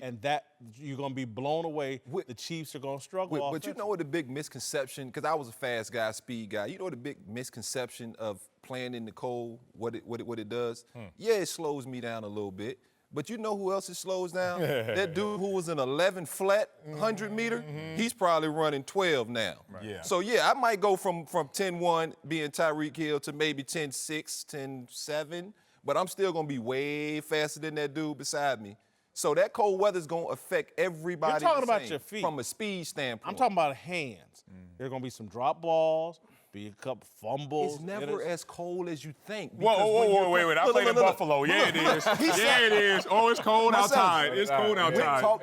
S1: and that you're going to be blown away. The Chiefs are going to struggle.
S3: But you know what the big misconception, because I was a fast guy, speed guy, you know what the big misconception of playing in the cold, what it does? Yeah, it slows me down a little bit. But you know who else it slows down? That dude who was an 11 flat 100 meter, he's probably running 12 now.
S2: Right. Yeah.
S3: So, yeah, I might go from 10-1 being Tyreek Hill to maybe 10-6, 10-7. But I'm still going to be way faster than that dude beside me. So that cold weather's going to affect everybody.
S1: You're talking about your feet.
S3: From a speed standpoint.
S1: I'm talking about hands. There's going to be some drop balls, be a couple fumbles.
S3: It's never as cold as you think.
S2: Whoa, wait. I played in Buffalo. Yeah, it is. Yeah, it is. Oh, it's cold outside. It's cold outside.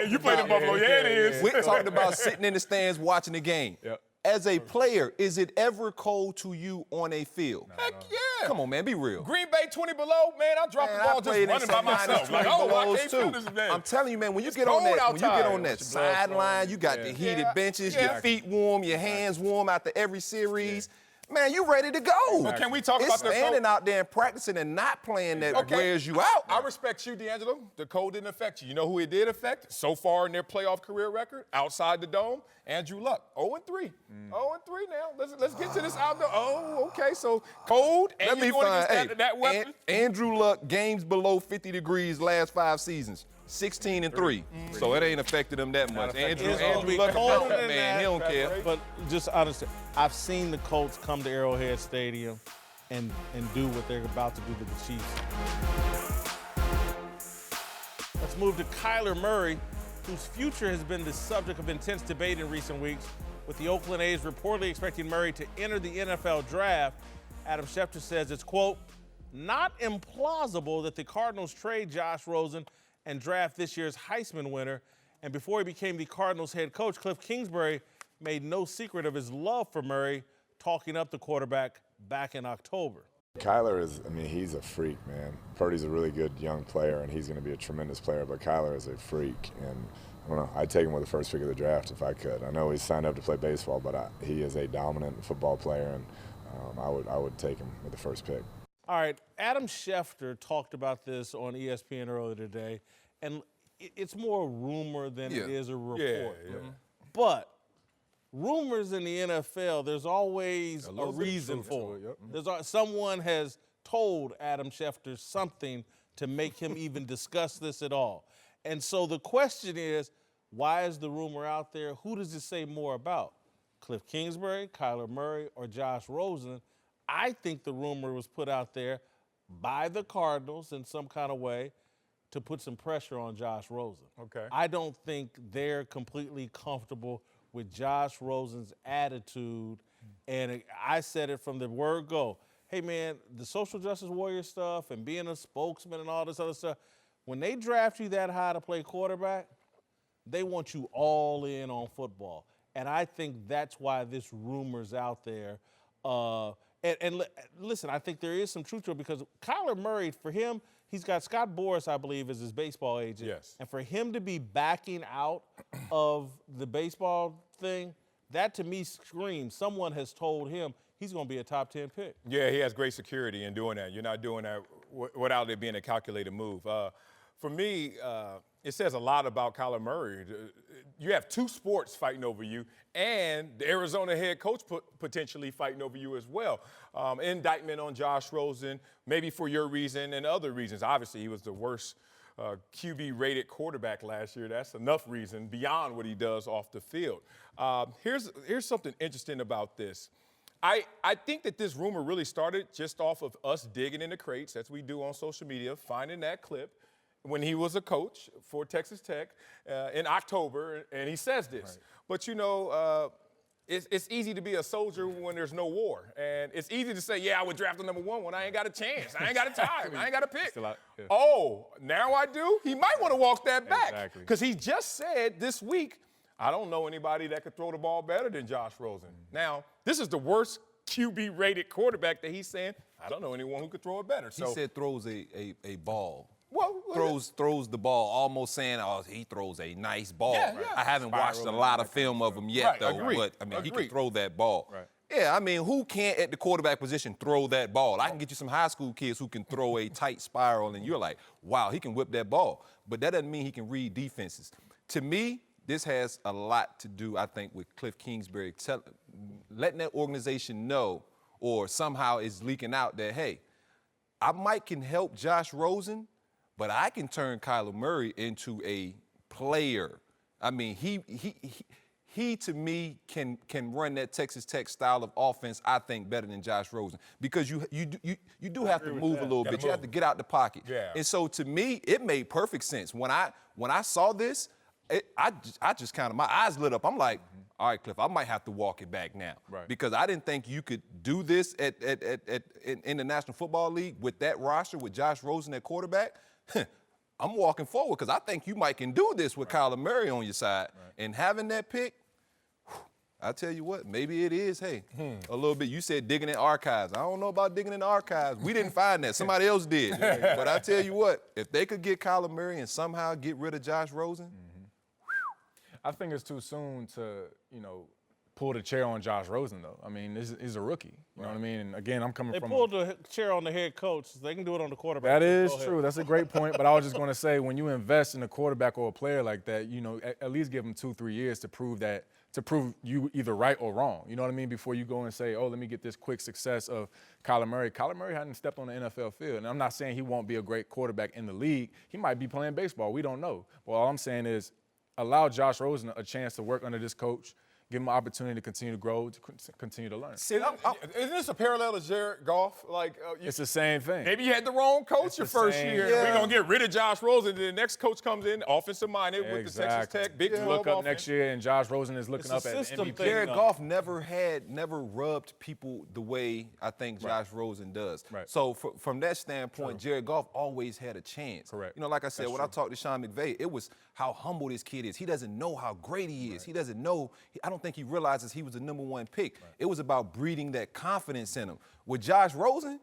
S2: You played in Buffalo. Yeah, it is.
S3: Whit talked about sitting in the stands watching the game.
S4: Yep.
S3: As a player, is it ever cold to you on a field?
S2: Heck yeah.
S3: Come on, man, be real.
S2: Green Bay 20 below, man, I dropped the ball just running by myself. Like, I can't feel this man.
S3: I'm telling you, man, when you get on that sideline, you got the heated benches, your feet warm, your hands warm after every series. Man, you ready to go.
S2: Well, can we talk about the
S3: standing out there and practicing and not playing that wears you out.
S2: I respect you, D'Angelo. The cold didn't affect you. You know who it did affect? So far in their playoff career record, outside the dome, Andrew Luck, 0-3. 0-3 now. Let's get to this outdoor. Oh, okay. So cold, and you're going against that weapon.
S3: Andrew Luck, games below 50 degrees last 5 seasons. 16-3. So it ain't affected him that much. Andrew Luck, man, he don't care.
S1: But just honestly, I've seen the Colts come to Arrowhead Stadium and do what they're about to do to the Chiefs. Let's move to Kyler Murray. whose future has been the subject of intense debate in recent weeks, with the Oakland A's reportedly expecting Murray to enter the NFL draft. Adam Schefter says it's, quote, not implausible that the Cardinals trade Josh Rosen and draft this year's Heisman winner. And before he became the Cardinals head coach, Cliff Kingsbury made no secret of his love for Murray, talking up the quarterback back in October.
S6: Kyler is, he's a freak, man. Purdy's a really good young player, and he's going to be a tremendous player, but Kyler is a freak. And I don't know, I'd take him with the first pick of the draft if I could. I know he's signed up to play baseball, but he is a dominant football player, and I would take him with the first pick.
S1: All right, Adam Schefter talked about this on ESPN earlier today, and it's more a rumor than it is a report. But rumors in the NFL, there's always a reason for it. Someone has told Adam Schefter something to make him even discuss this at all. And so the question is, why is the rumor out there? Who does it say more about? Cliff Kingsbury, Kyler Murray, or Josh Rosen? I think the rumor was put out there by the Cardinals in some kind of way to put some pressure on Josh Rosen.
S2: Okay.
S1: I don't think they're completely comfortable with Josh Rosen's attitude. And I said it from the word go. Hey, man, the social justice warrior stuff and being a spokesman and all this other stuff, when they draft you that high to play quarterback, they want you all in on football. And I think that's why this rumor's out there. Listen, I think there is some truth to it because Kyler Murray, for him, he's got Scott Boras, I believe, as his baseball agent.
S2: Yes.
S1: And for him to be backing out of the baseball thing, that to me screams someone has told him he's going to be a top 10 pick.
S2: Yeah, he has great security in doing that. You're not doing that without it being a calculated move. For me, it says a lot about Kyler Murray. You have two sports fighting over you, and the Arizona head coach potentially fighting over you as well. Indictment on Josh Rosen, maybe for your reason and other reasons. Obviously, he was the worst QB-rated quarterback last year. That's enough reason beyond what he does off the field. Here's something interesting about this. I think that this rumor really started just off of us digging in the crates, as we do on social media, finding that clip when he was a coach for Texas Tech in October, and he says this. Right. But, you know, it's easy to be a soldier when there's no war. And it's easy to say, yeah, I would draft the number one when I ain't got a chance. I ain't got a time. I ain't got a pick. Oh, now I do? He might want to walk that back. Because he just said this week, I don't know anybody that could throw the ball better than Josh Rosen. Now, this is the worst QB-rated quarterback that he's saying, I don't know anyone who could throw it better.
S3: So, he said throws a ball.
S2: Well,
S3: throws the ball, almost saying, oh, he throws a nice ball.
S2: Yeah.
S3: I haven't watched a lot of film of him yet, though. But, he can throw that ball.
S4: Right.
S3: Yeah, who can't at the quarterback position throw that ball? I can get you some high school kids who can throw a tight spiral, and you're like, wow, he can whip that ball. But that doesn't mean he can read defenses. To me, this has a lot to do, I think, with Cliff Kingsbury letting that organization know, or somehow it's leaking out that, hey, I might can help Josh Rosen, but I can turn Kyler Murray into a player. He to me can run that Texas Tech style of offense, I think, better than Josh Rosen, because you do have to move a little bit. You have to get out the pocket.
S2: Yeah.
S3: And so to me, it made perfect sense. When I saw this, I just kind of, my eyes lit up. I'm like, all right, Cliff, I might have to walk it back now.
S4: Right.
S3: Because I didn't think you could do this in the National Football League with that roster, with Josh Rosen at quarterback. I'm walking forward because I think you might can do this with Kyler Murray on your side. Right. And having that pick, I tell you what, maybe it is, a little bit. You said digging in archives. I don't know about digging in the archives. We didn't find that. Somebody else did. But I tell you what, if they could get Kyler Murray and somehow get rid of Josh Rosen.
S4: I think it's too soon to, pull the chair on Josh Rosen, though. He's a rookie. You know what I mean? And again, I'm coming from.
S1: They pulled the chair on the head coach. They can do it on the quarterback.
S4: That is true. That's a great point. But I was just going to say, when you invest in a quarterback or a player like that, at least give them 2-3 years to prove you either right or wrong. You know what I mean? Before you go and say, oh, let me get this quick success of Kyler Murray. Kyler Murray hadn't stepped on the NFL field. And I'm not saying he won't be a great quarterback in the league. He might be playing baseball. We don't know. Well, all I'm saying is allow Josh Rosen a chance to work under this coach, give him an opportunity to continue to grow, to continue to learn.
S2: Isn't this a parallel to Jared Goff? Like,
S4: It's the same thing.
S2: maybe you had the wrong coach your first
S4: same
S2: year.
S4: thing.
S2: We're going to get rid of Josh Rosen. Then the next coach comes in, offensive minded with the Texas Tech, Big 12
S4: Look up
S2: offense.
S4: next year, and Josh Rosen is looking
S1: It's
S4: up
S1: a
S4: at
S1: system
S4: MVP.
S1: thing.
S3: Jared Goff never rubbed people the way I think Josh Rosen does.
S4: Right.
S3: So from that standpoint, Jared Goff always had a chance.
S4: Correct.
S3: You know, like I said, when I talked to Sean McVay, it was how humble this kid is. He doesn't know how great he is. He doesn't know. I don't think he realizes he was the #1 pick. It was about breeding that confidence in him. With Josh Rosen,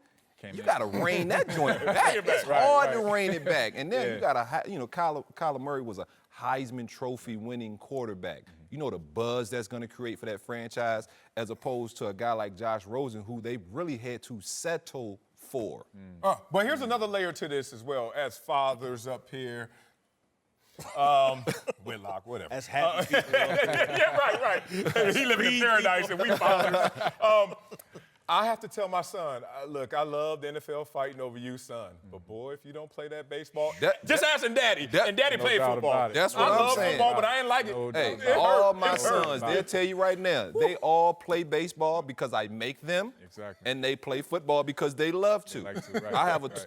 S3: you got to rein that joint back. It's hard to rein it back. And then you got to, Kyler Murray was a Heisman Trophy winning quarterback. You know the buzz that's going to create for that franchise, as opposed to a guy like Josh Rosen, who they really had to settle for.
S2: But here's another layer to this as well. As fathers up here, Whitlock, whatever.
S1: As happy people.
S2: right. He living in paradise and we fathers. I have to tell my son, look, I love the NFL fighting over you, son. But boy, if you don't play that baseball, just asking Daddy. And Daddy
S4: no
S2: played
S4: doubt
S2: football.
S4: about it.
S3: That's what
S2: I
S3: I'm
S2: love
S3: saying.
S2: football, but I ain't like it.
S3: Hey,
S2: It
S3: all
S2: hurt.
S3: my
S2: It hurt.
S3: sons, they'll tell you right now, they all play baseball because I make them.
S4: Exactly.
S3: And they play football because they love to.
S4: like to, right.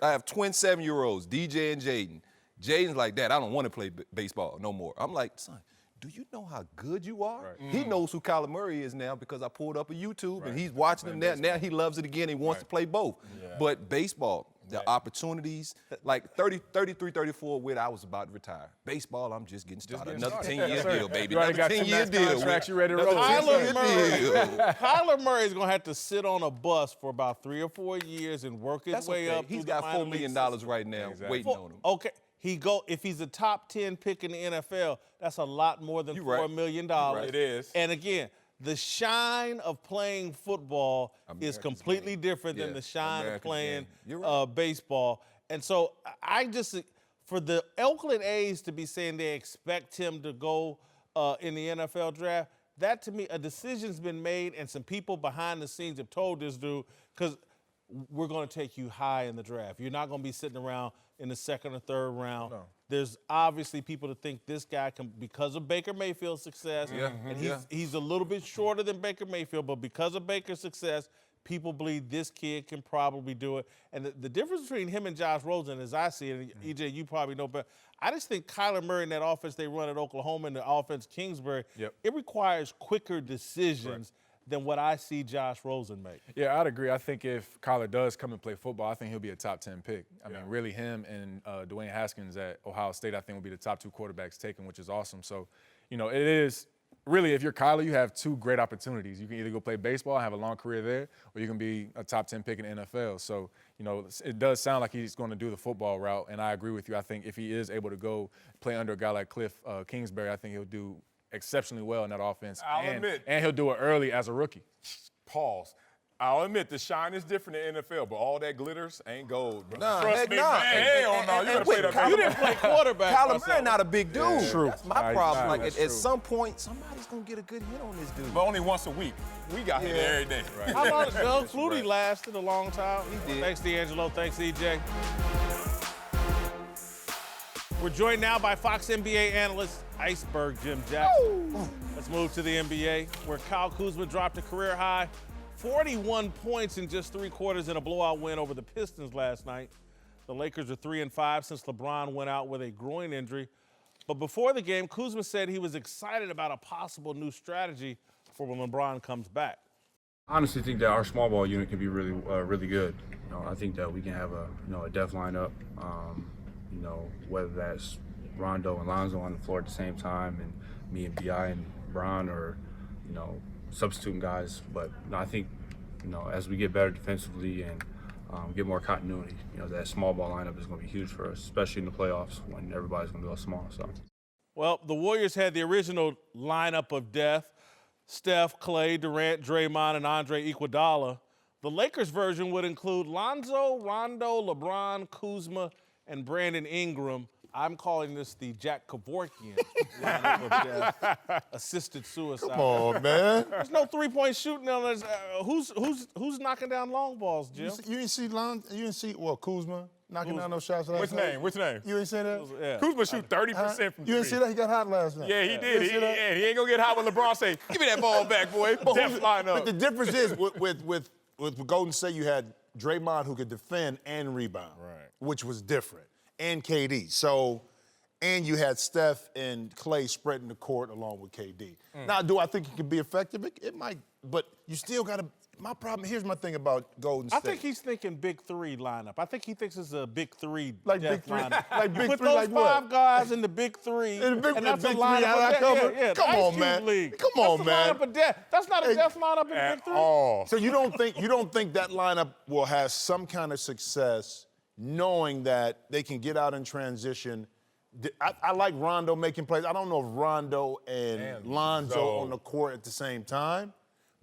S3: I have twin 7-year-olds, DJ and Jaden. Jaden's like, Dad, I don't want to play baseball no more. I'm like, son, do you know how good you are? He knows who Kyler Murray is now because I pulled up a YouTube and he's watching him now. Now he loves it again. He wants to play both. But baseball, the opportunities, like 33, 34 with, I was about to retire. Baseball, I'm just getting started. Another 10-year deal, baby.
S4: You already
S3: Another
S4: got
S3: 10-year deal.
S4: contracts, you ready to roll.
S1: Kyler Murray is going to have to sit on a bus for about 3 or 4 years and work his
S3: That's
S1: way
S3: okay.
S1: up.
S3: He's
S1: through
S3: got
S1: the
S3: $4
S1: minor
S3: million
S1: league system.
S3: right now waiting on him.
S1: Okay, if he's a top 10 pick in the NFL, that's a lot more than $4 million.
S2: It is.
S1: And again, the shine of playing football is completely different than the shine of playing baseball. And so I just, for the Oakland A's to be saying they expect him to go in the NFL draft, that to me, a decision's been made and some people behind the scenes have told this dude, because we're going to take you high in the draft. You're not going to be sitting around in the 2nd or 3rd round. No. There's obviously people that think this guy can, because of Baker Mayfield's success, and he's a little bit shorter than Baker Mayfield, but because of Baker's success, people believe this kid can probably do it. And the difference between him and Josh Rosen, as I see it, and EJ, you probably know better, I just think Kyler Murray and that offense they run at Oklahoma and the offense Kingsbury, it requires quicker decisions than what I see Josh Rosen make.
S4: Yeah, I'd agree. I think if Kyler does come and play football, I think he'll be a top 10 pick. I mean, really him and Dwayne Haskins at Ohio State, I think will be the top 2 quarterbacks taken, which is awesome. So, it is really, if you're Kyler, you have 2 great opportunities. You can either go play baseball and have a long career there, or you can be a top 10 pick in the NFL. So, it does sound like he's going to do the football route, and I agree with you. I think if he is able to go play under a guy like Cliff Kingsbury, I think he'll do exceptionally well in that offense. And he'll do it early as a rookie.
S2: Pause. I'll admit the shine is different in the NFL, but all that glitters ain't gold, bro.
S3: Nah,
S2: Trust me, man. Hell no. You gotta play that.
S1: You didn't play quarterback.
S3: Kyler Murray not a big dude.
S4: True.
S3: That's my
S4: Nah,
S3: problem.
S4: nah,
S3: Like
S4: that's
S3: at
S4: true.
S3: some point, somebody's gonna get a good hit on this dude.
S2: But only once a week. We got hit every day.
S1: How about Doug Flutie lasted a long time?
S3: He did.
S1: Thanks, D'Angelo. Thanks, EJ. We're joined now by Fox NBA analyst Iceberg Jim Jackson. Let's move to the NBA, where Kyle Kuzma dropped a career high 41 points in just 3 quarters in a blowout win over the Pistons last night. The Lakers are 3-5 since LeBron went out with a groin injury. But before the game, Kuzma said he was excited about a possible new strategy for when LeBron comes back.
S7: I honestly think that our small ball unit can be really, really good. I think that we can have a depth lineup. Whether that's Rondo and Lonzo on the floor at the same time, and me and Bi and Bron, or substituting guys. But I think as we get better defensively and get more continuity, that small ball lineup is going to be huge for us, especially in the playoffs when everybody's going to go small. So.
S1: Well, the Warriors had the original lineup of death: Steph, Clay, Durant, Draymond, and Andre Iguodala. The Lakers version would include Lonzo, Rondo, LeBron, Kuzma, and Brandon Ingram. I'm calling this the Jack Kevorkian lineup of death, assisted suicide.
S8: Come on, man.
S1: There's no three-point shooting on this. Who's knocking down long balls, Jim?
S8: You didn't see Kuzma. knocking down those shots last
S2: Which
S8: night?
S2: name? Which name?
S8: You ain't say that?
S1: Yeah.
S2: Kuzma shoot 30% from
S8: You didn't
S2: three.
S8: see that? He got hot last night.
S2: Yeah, he did.
S8: You see that?
S2: He ain't gonna get hot when LeBron say, "Give me that ball back, boy." Def line
S8: But
S2: up.
S8: the difference is with Golden State, you had Draymond who could defend and rebound, which was different, and KD. So, and you had Steph and Clay spreading the court along with KD. Now, do I think it can be effective? It might, but you still got to. My problem, here's my thing about Golden State.
S1: I think he's thinking big three lineup. I think he thinks it's a big three
S8: Like
S1: depth
S8: big three-
S1: lineup.
S8: like big
S1: Put
S8: three,
S1: those
S8: like what?
S1: 5 guys in the big three,
S8: In the big-
S1: and that's
S8: the
S1: a
S8: big three,
S1: lineup
S8: how
S1: of
S8: I
S1: depth.
S8: cover?
S1: Yeah,
S8: Come
S1: the Ice
S8: on,
S1: Cube
S8: man.
S1: League.
S8: Come on,
S1: that's
S8: man.
S1: The lineup of depth. That's not a depth lineup in the big three.
S2: Oh.
S8: So you don't think that lineup will have some kind of success, knowing that they can get out in transition. I like Rondo making plays. I don't know if Rondo and Lonzo on the court at the same time,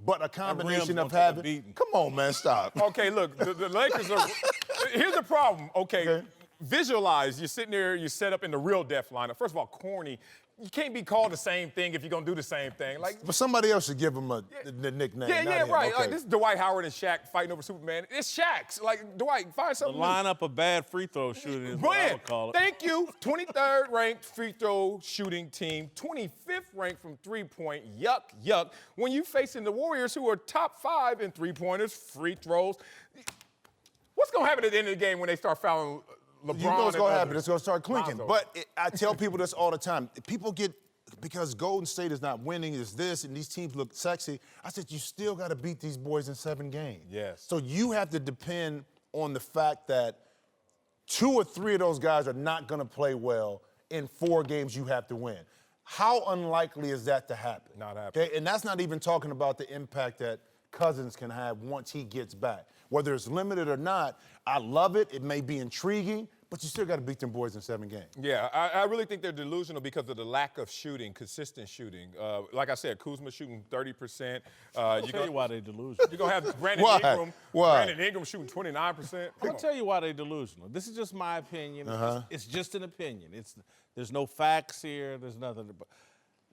S8: but a combination
S1: Rims
S8: of
S1: gonna take a
S8: having.
S1: beating.
S8: Come on, man, stop.
S2: Okay, look, the Lakers are. Here's the problem. Okay, visualize. You're sitting there. You set up in the real def lineup. First of all, corny. You can't be called the same thing if you're gonna do the same thing. Like,
S8: But somebody else should give him the nickname.
S2: yeah,
S8: not
S2: yeah,
S8: him.
S2: right.
S8: Okay.
S2: Like, this is Dwight Howard and Shaq fighting over Superman. It's Shaq's. Like, Dwight, find
S1: The
S2: something new.
S1: lineup of bad free throw shooting is what I
S2: Brand,
S1: would call it.
S2: thank you. 23rd ranked free throw shooting team, 25th ranked from three-point. Yuck, yuck. When you facing the Warriors, who are top 5 in three-pointers, free throws, what's gonna happen at the end of the game when they start fouling LeBron?
S8: You know what's
S2: and
S8: going to
S2: others?
S8: happen. It's going to start clinking.
S2: Lonzo.
S8: But I tell people this all the time. People get, because Golden State is not winning, is this, and these teams look sexy. I said, you still got to beat these boys in 7 games.
S2: Yes.
S8: So you have to depend on the fact that 2 or 3 of those guys are not going to play well in 4 games you have to win. How unlikely is that to happen?
S2: Not happening.
S8: Okay? And that's not even talking about the impact that Cousins can have once he gets back. Whether it's limited or not, I love it. It may be intriguing, but you still got to beat them boys in 7 games.
S2: Yeah, I really think they're delusional because of the lack of shooting, consistent shooting. Like I said, Kuzma shooting 30%.
S1: I'll tell you why they delusional.
S2: You're going to have Brandon
S8: Why?
S2: Ingram.
S8: Why?
S2: Brandon Ingram shooting 29%.
S1: I'll tell you why they're delusional. This is just my opinion. It's just an opinion. There's no facts here. There's nothing.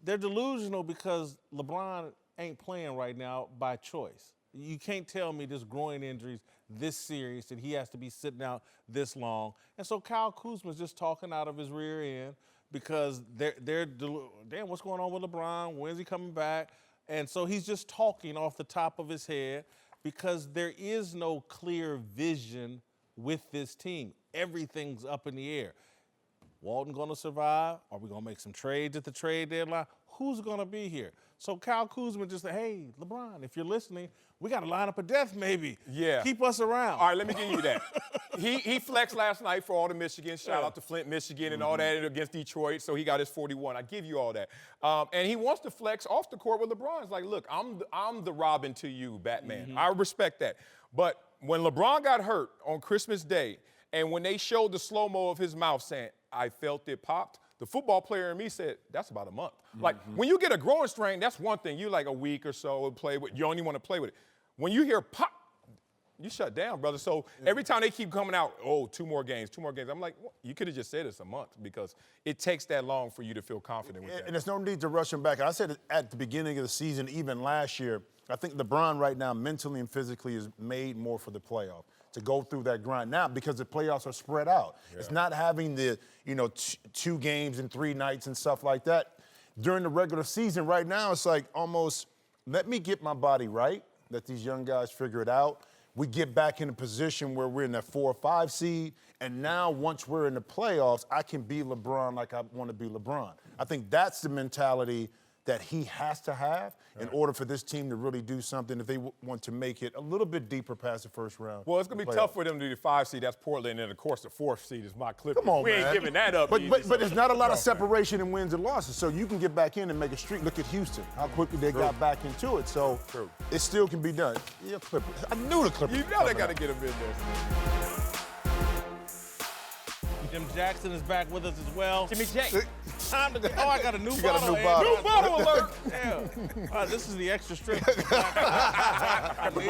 S1: They're delusional because LeBron ain't playing right now by choice. You can't tell me this groin injury's this serious that he has to be sitting out this long. And so Kyle Kuzma's just talking out of his rear end because damn, what's going on with LeBron? When's he coming back? And so he's just talking off the top of his head because there is no clear vision with this team. Everything's up in the air. Walton going to survive? Are we going to make some trades at the trade deadline? Who's going to be here? So Kyle Kuzma just said, hey, LeBron, if you're listening, we got a lineup of death maybe.
S2: Yeah.
S1: Keep us around.
S2: All right, let me give you that. He flexed last night for all the Michigan. Shout out to Flint, Michigan, and all that against Detroit. So he got his 41. I give you all that. And he wants to flex off the court with LeBron. It's like, look, I'm the Robin to you, Batman. I respect that. But when LeBron got hurt on Christmas Day, and when they showed the slow-mo of his mouth saying, I felt it popped, the football player in me said, that's about a month. Like, when you get a growing strain, that's one thing. You like a week or so play with, you only want to play with it. When you hear pop, you shut down, brother. So every time they keep coming out, 2 more games. I'm like, what? You could have just said it's a month because it takes that long for you to feel confident with that.
S8: And there's no need to rush him back. I said it at the beginning of the season, even last year, I think LeBron right now mentally and physically is made more for the playoff, to go through that grind now because the playoffs are spread out. Yeah. It's not having the, 2 games and 3 nights and stuff like that. During the regular season right now, it's like almost, let me get my body right, let these young guys figure it out. We get back in a position where we're in that 4 or 5 seed, and now once we're in the playoffs, I can be LeBron like I want to be LeBron. I think that's the mentality that he has to have in order for this team to really do something if they want to make it a little bit deeper past the first round.
S2: Well, it's going to be tough for them to do the 5 seed. That's Portland. And, of course, the 4th seed is my Clippers.
S8: Come on,
S2: we
S8: man.
S2: ain't giving that up.
S8: But
S2: easy,
S8: there's not a lot of separation in wins and losses, so you can get back in and make a streak. Look at Houston, how quickly they got back into it. So it still can be done. Yeah, Clippers. I knew the Clippers.
S2: You know they got to get them in there.
S1: Jim Jackson is back with us as well.
S2: Jimmy Jack.
S1: Time to go. Oh, I got a new
S8: You
S1: bottle.
S8: got a new bottle.
S2: New bottle alert.
S1: Yeah. This is the extra strip.
S8: We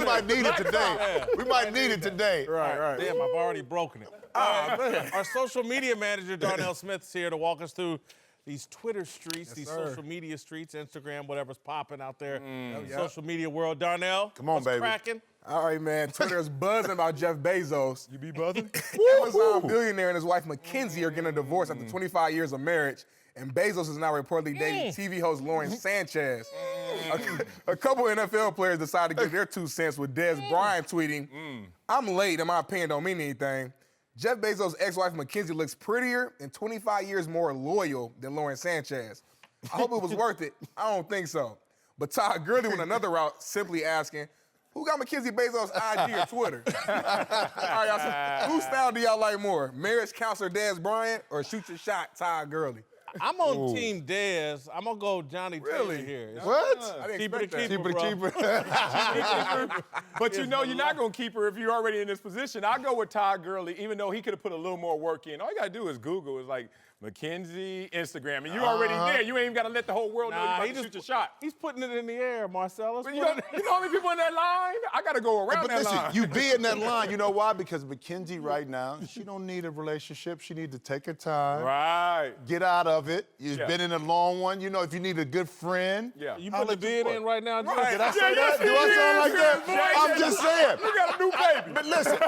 S8: might need it today.
S1: Yeah.
S8: We might need it today.
S1: Right. Damn, I've already broken it. Our social media manager, Darnell Smith, is here to walk us through these Twitter streets, social media streets, Instagram, whatever's popping out there in the social media world. Darnell,
S8: Come on,
S1: what's
S8: baby.
S1: cracking?
S9: All right, man. Twitter's buzzing about Jeff Bezos.
S2: You be buzzing?
S9: Amazon billionaire and his wife Mackenzie are getting a divorce after 25 years of marriage, and Bezos is now reportedly dating TV host Lauren Sanchez. A couple NFL players decided to give their 2 cents with Dez Bryant tweeting, "I'm late, in my opinion, don't mean anything. Jeff Bezos' ex-wife Mackenzie looks prettier and 25 years more loyal than Lauren Sanchez. I hope it was worth it. I don't think so." But Todd Gurley went another route, simply asking, "Who got Mackenzie Bezos' IG or Twitter?" All right, y'all, so whose style do y'all like more? Marriage counselor Dez Bryant or shoot your shot Todd Gurley?
S1: I'm on Team Dez. I'm gonna go Johnny Taylor
S9: Really?
S1: here.
S9: What? I didn't
S1: Keep it a
S9: expect that.
S1: keeper, bro.
S2: But you know you're not going to keep her if you're already in this position. I'll go with Todd Gurley, even though he could have put a little more work in. All you got to do is Google. It's like Mackenzie, Instagram, and you're already there. You ain't even got to let the whole world know you're about to shoot your shot.
S1: He's putting it in the air, Marcellus.
S2: But you know how many people in that line? I got to go around
S8: But
S2: that
S8: listen,
S2: line.
S8: you be in that line. You know why? Because Mackenzie right now, she don't need a relationship. She need to take her time.
S2: Right.
S8: Get out of it. You've been in a long one. You know, if you need a good friend.
S2: Yeah.
S1: You put the bid in right now, Jim?
S8: Did I say that? Do I sound like that? I'm just saying.
S2: You got a new baby.
S8: But listen,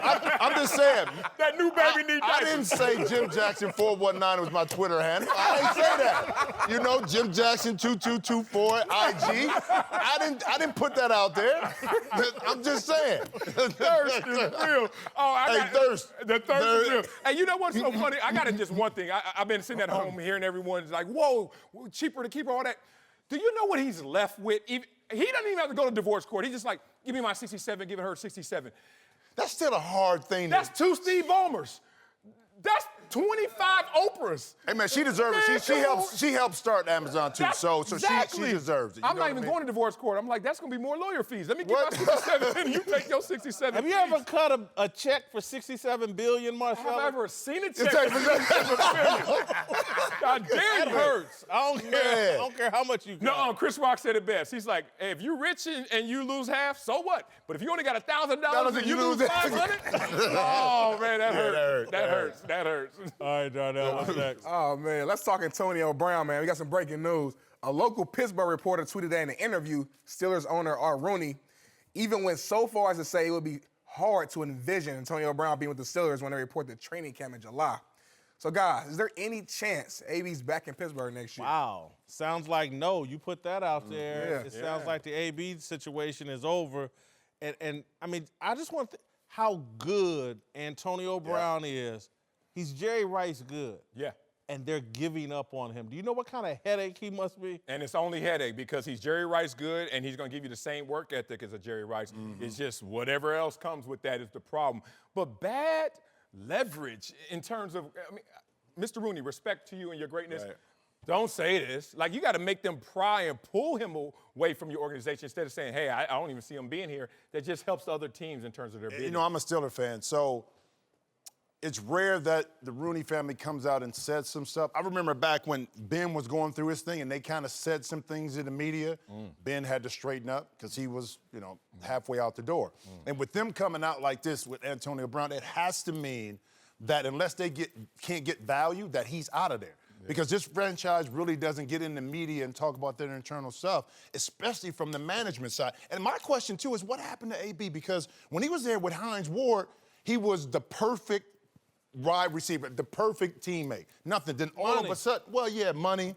S8: I'm just saying.
S2: That new baby needs
S8: I didn't say Jim Jackson 419 was my Twitter handle. I didn't say that. You know, Jim Jackson 2224 IG. I didn't put that out there. I'm just saying.
S2: Thirst is real. Oh,
S8: thirst.
S2: The thirst is real. And you know what's so funny? I got to just one thing. I've been sitting at home hearing everyone's like, whoa, cheaper to keep all that. Do you know what he's left with? He doesn't even have to go to divorce court. He's just like, give me my 67, give her 67.
S8: That's still a hard thing.
S2: That's 2 Steve Ballmers. That's 25 Oprahs.
S8: Hey man, she deserves it. She helped start Amazon too. So
S2: exactly.
S8: she deserves it.
S2: I'm not even going to divorce court. I'm like, that's gonna be more lawyer fees. Let me get my 67 and you take your 67.
S1: Have you ever cut a check for $67 billion, Marcellus?
S2: Have I ever seen a check for $67 billion? How dare
S1: That
S2: you?
S1: hurts. I don't care how much you got.
S2: No, Chris Rock said it best. He's like, hey, if you're rich and you lose half, so what? But if you only got $1,000 and you lose $500, oh man, that hurts. That hurts.
S1: All right, Darnell, what's next?
S9: Oh, man, let's talk Antonio Brown, man. We got some breaking news. A local Pittsburgh reporter tweeted that in an interview, Steelers owner Art Rooney even went so far as to say it would be hard to envision Antonio Brown being with the Steelers when they report the training camp in July. So, guys, is there any chance AB's back in Pittsburgh next year?
S1: Wow. Sounds like no. You put that out there. It sounds like the AB situation is over. And I mean, I just want how good Antonio Brown is. He's Jerry Rice good.
S2: Yeah.
S1: And they're giving up on him. Do you know what kind of headache he must be?
S2: And it's only headache because he's Jerry Rice good and he's going to give you the same work ethic as a Jerry Rice. It's just whatever else comes with that is the problem. But bad leverage in terms of, I mean, Mr. Rooney, respect to you and your greatness. Right. Don't say this. Like, you got to make them pry and pull him away from your organization instead of saying, hey, I don't even see him being here. That just helps other teams in terms of their business.
S8: You know, I'm a Steeler fan, so it's rare that the Rooney family comes out and says some stuff. I remember back when Ben was going through his thing and they kind of said some things in the media. Ben had to straighten up because he was, you know, halfway out the door. And with them coming out like this with Antonio Brown, it has to mean that unless they can't get value, that he's out of there. Because this franchise really doesn't get in the media and talk about their internal stuff, especially from the management side. And my question, too, is what happened to AB? Because when he was there with Hines Ward, he was the perfect wide receiver, the perfect teammate. Nothing. Then all of a sudden, money,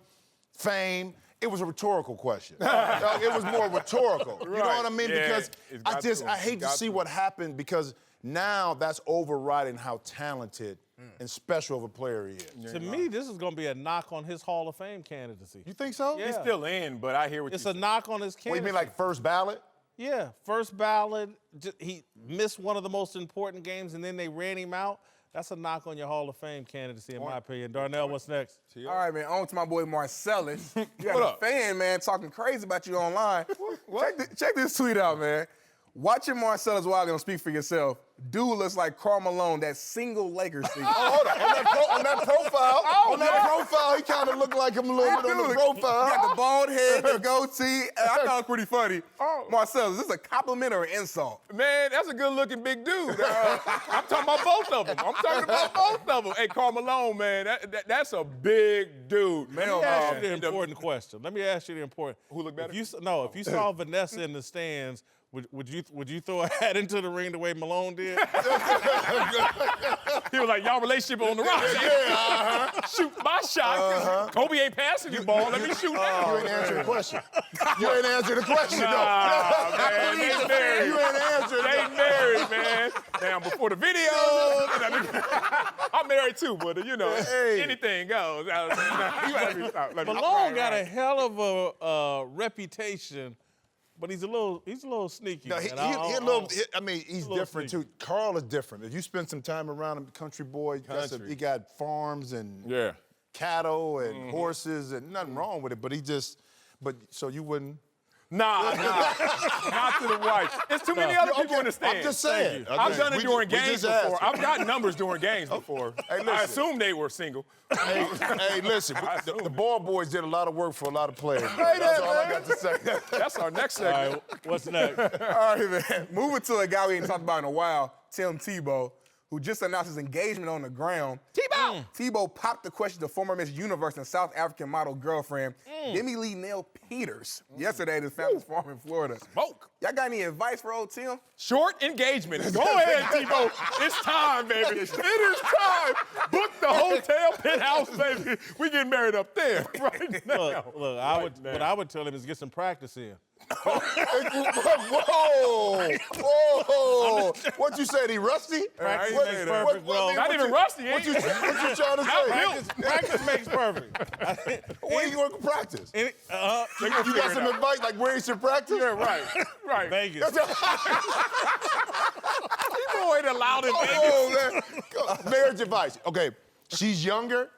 S8: fame. It was a rhetorical question. It was more rhetorical. You know what I mean?
S2: Yeah,
S8: because I hate to see what happened because now that's overriding how talented and special of a player he is.
S1: To me, this is going to be a knock on his Hall of Fame candidacy.
S8: You think so?
S1: Yeah.
S2: He's still in, but I hear what
S1: It's
S2: you
S1: a knock on his candidacy.
S8: What, you mean like first ballot?
S1: Yeah, first ballot. He missed one of the most important games, and then they ran him out. That's a knock on your Hall of Fame candidacy, in my opinion. Darnell, what's next?
S9: All right, man, on to my boy Marcellus. You got a fan, man, talking crazy about you online. Check this tweet out, man. Watching Marcellus Wiley on Speak for Yourself, dude looks like Karl Malone, that single Lakers season.
S8: Hold on. On that profile, he kind of looked like him a little bit on the profile.
S9: He got the bald head, the goatee. I thought it was pretty funny. Marcellus, is this a compliment or an insult?
S2: Man, that's a good-looking big dude. I'm talking about both of them. Hey, Karl Malone, man, that's a big dude.
S1: Let me ask you the important question.
S2: Who look better?
S1: If you saw Vanessa in the stands Would you throw a hat into the ring the way Malone did?
S2: He was like, y'all relationship on the rocks. Shoot my shot. Kobe ain't passing the ball. Let me shoot now.
S8: You ain't answering the question. You ain't answering the question,
S2: Nah, man, they married.
S8: You ain't answering.
S2: They married, man. Now, before the video, I'm married too, but anything goes.
S1: Malone got a hell of a reputation, but he's a little sneaky.
S8: No,
S1: man.
S8: he's different too. Carl is different. If you spend some time around him, country boy, he got farms and cattle and horses and nothing wrong with it. But so you wouldn't.
S2: Nah, not to the right. There's too many other people in the stands.
S8: I'm just saying.
S2: I've done it during games before. I've got numbers during games before.
S8: Hey,
S2: I assume they were single.
S8: Hey, listen, the ball boys did a lot of work for a lot of players. That's all I got to say.
S2: That's our next
S1: All
S2: segment.
S1: right, what's next?
S9: All right, man. Moving to a guy we ain't talked about in a while, Tim Tebow, who just announced his engagement on the ground. Tebow popped the question to former Miss Universe and South African model girlfriend, Demi Lee Nell Peters, yesterday at his family's farm in Florida.
S2: Smoke.
S9: Y'all got any advice for old Tim?
S2: Short engagement. Go ahead, Tebow. It's time, baby. It is time. Book the hotel penthouse, baby. We getting married up there right now.
S1: Look, what I would tell him is get some practice in.
S8: Whoa! What you said? He rusty?
S1: Practice makes perfect, bro.
S2: Not even rusty, ain't
S8: What you trying to say?
S1: Practice makes perfect.
S8: Where you going to practice?
S1: You
S8: You got some advice like where you should practice?
S2: Yeah, right.
S1: Vegas.
S2: People ain't allowed in Vegas.
S8: Oh, man. Marriage advice. Okay, she's younger.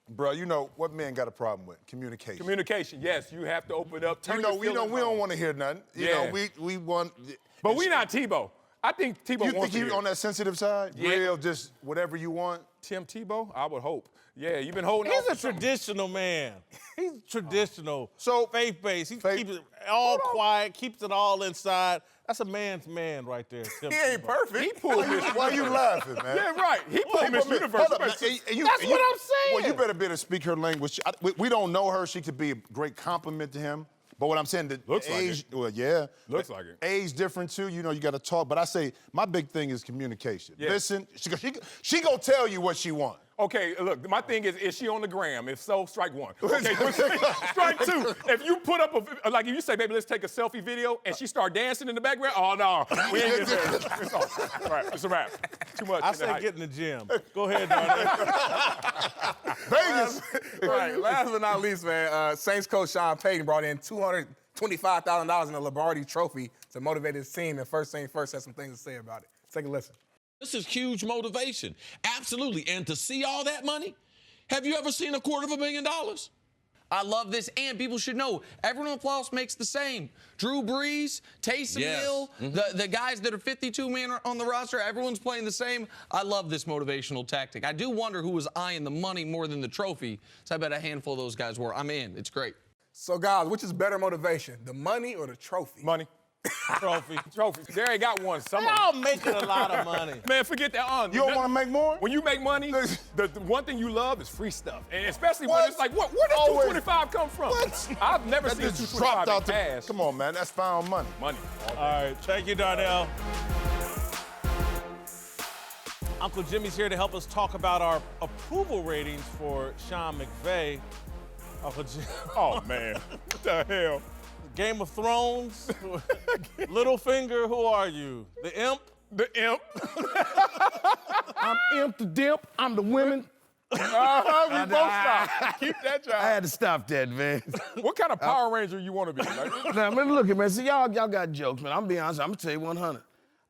S8: Bro, you know what men got a problem with? Communication.
S2: Communication, yes. You have to open up.
S8: We don't want to hear nothing. You know, we want.
S2: But we not Tebow. I think Tebow
S8: You
S2: wants
S8: think
S2: to
S8: he's on that sensitive side?
S2: Yeah.
S8: Real, just whatever you want?
S2: Tim Tebow? I would hope. Yeah, you've been holding
S1: He's
S2: on
S1: a
S2: for something.
S1: traditional man. He's traditional.
S8: So
S1: faith-based. He keeps it all quiet, keeps it all inside. That's a man's man right there. Tim
S9: He ain't
S1: Tebow.
S9: perfect.
S2: He pulled Miss
S8: why you laughing, man?
S2: Yeah, right. He pulled Miss Universe.
S8: Hold up, man.
S1: That's what I'm saying.
S8: Well, you better speak her language. We don't know her. She could be a great compliment to him. But what I'm saying, the
S2: Looks like
S8: age,
S2: it.
S8: well, yeah.
S2: Looks like it.
S8: Age different too. You know, you got to talk. But I say my big thing is communication.
S2: Yeah.
S8: Listen, she gonna tell you what she wants.
S2: Okay, look, my thing is she on the gram? If so, strike one. Okay, strike two. If you put up if you say, baby, let's take a selfie video, and she start dancing in the background, oh, no, we ain't getting there. It's off. Right, it's a wrap. Too much.
S1: I say get in the gym. Go ahead, Darnell.
S8: Vegas.
S9: Right. Last but not least, man, Saints coach Sean Payton brought in $225,000 in a Lombardi trophy to motivate his team, and First Thing First has some things to say about it. Take a listen.
S10: This is huge motivation. Absolutely. And to see all that money, have you ever seen $250,000?
S11: I love this, and people should know everyone else makes the same. Drew Brees, Taysom Hill, the guys that are 52 men on the roster, everyone's playing the same. I love this motivational tactic. I do wonder who was eyeing the money more than the trophy, so I bet a handful of those guys were. I'm in. It's great.
S9: So, guys, which is better motivation, the money or the trophy?
S2: Money.
S1: Trophy.
S2: There ain't got one. Some
S1: Y'all making a lot of money.
S2: Man, forget that.
S8: You don't want to make more?
S2: When you make money, the one thing you love is free stuff. And especially when
S8: What?
S2: it's like, where does
S8: Always.
S2: 225 come from?
S8: What?
S2: I've never
S8: That
S2: seen
S8: just
S2: 225
S8: dropped out
S2: in cash.
S8: Come on, man. That's found money.
S2: Money.
S1: All right, thank you, Darnell. Uncle Jimmy's here to help us talk about our approval ratings for Sean McVay. Uncle Jim.
S2: Oh, man. What the hell?
S1: Game of Thrones. Littlefinger, who are you? The imp?
S2: The imp.
S12: I'm Imp the Dimp. I'm the women.
S2: We both stop. Keep that job.
S12: I had to stop that, man.
S2: What kind of Power Ranger you want to be? Like,
S12: Now, man, look at man. See, y'all got jokes, man. I'm being honest. I'm gonna tell you 100.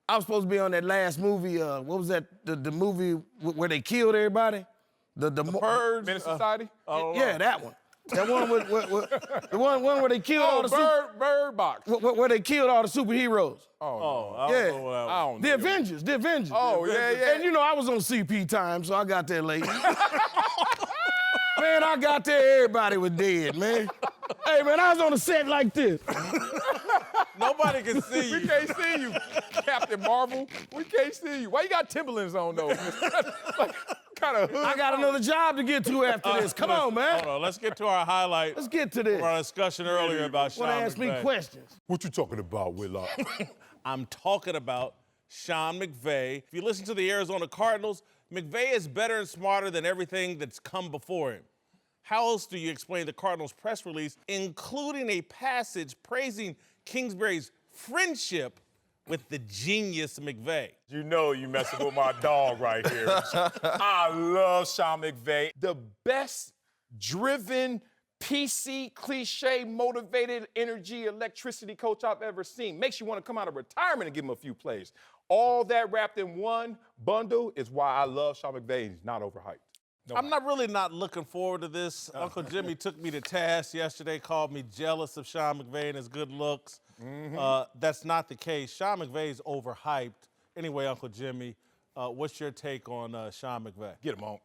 S12: I was supposed to be on that last movie. What was that? The movie where they killed everybody? The
S2: Purge. Menace Society?
S12: Yeah, that one. That one with the one where they killed all the
S2: Bird Box.
S12: where they killed all the superheroes.
S1: I
S12: Yeah.
S1: don't know what I
S2: I don't
S12: The
S2: know.
S12: Avengers. The Avengers.
S2: Oh, yeah.
S12: And you know, I was on CP time, so I got there late. Man, I got there, everybody was dead, man. Hey, man, I was on the set like this.
S1: Nobody can see you.
S2: We can't see you, Captain Marvel. We can't see you. Why you got Timberlands on, though? Like, kind of hood?
S12: I got another job to get to after this. Come on, man.
S1: Hold on, let's get to our highlight.
S12: Let's get to this.
S1: Our discussion earlier about Sean
S12: Want to ask me
S1: McVay.
S12: questions?
S2: What you talking about, Whitlock?
S1: I'm talking about Sean McVay. If you listen to the Arizona Cardinals, McVay is better and smarter than everything that's come before him. How else do you explain the Cardinals' press release, including a passage praising Kingsbury's friendship with the genius McVay?
S2: You know you messing with my dog right here. I love Sean McVay. The best driven, PC, cliche, motivated, energy, electricity coach I've ever seen. Makes you want to come out of retirement and give him a few plays. All that wrapped in one bundle is why I love Sean McVay. He's not overhyped. No.
S1: I'm not looking forward to this. Uncle Jimmy took me to task yesterday, called me jealous of Sean McVay and his good looks. That's not the case. Sean McVay's overhyped. Anyway, Uncle Jimmy, what's your take on Sean McVay?
S2: Get him on.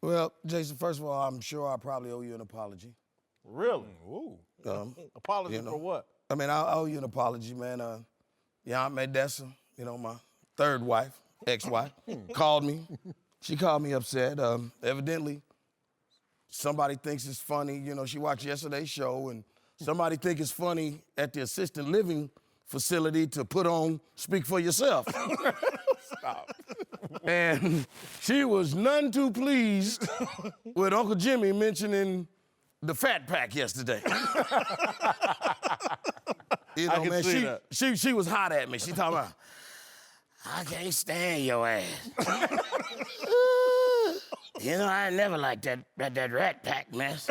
S12: Well, Jason, first of all, I'm sure I probably owe you an apology.
S1: Really?
S2: Ooh.
S1: Apology for what?
S12: I mean, I owe you an apology, man. Aunt Medessa, my third wife, ex-wife, called me. She called me upset. Evidently, somebody thinks it's funny. She watched yesterday's show, and somebody think it's funny at the assisted living facility to put on Speak for Yourself.
S2: Stop.
S12: And she was none too pleased with Uncle Jimmy mentioning the fat pack yesterday.
S1: I can see that.
S12: She was hot at me. She talking about, I can't stand your ass. I never liked that Rat Pack mess.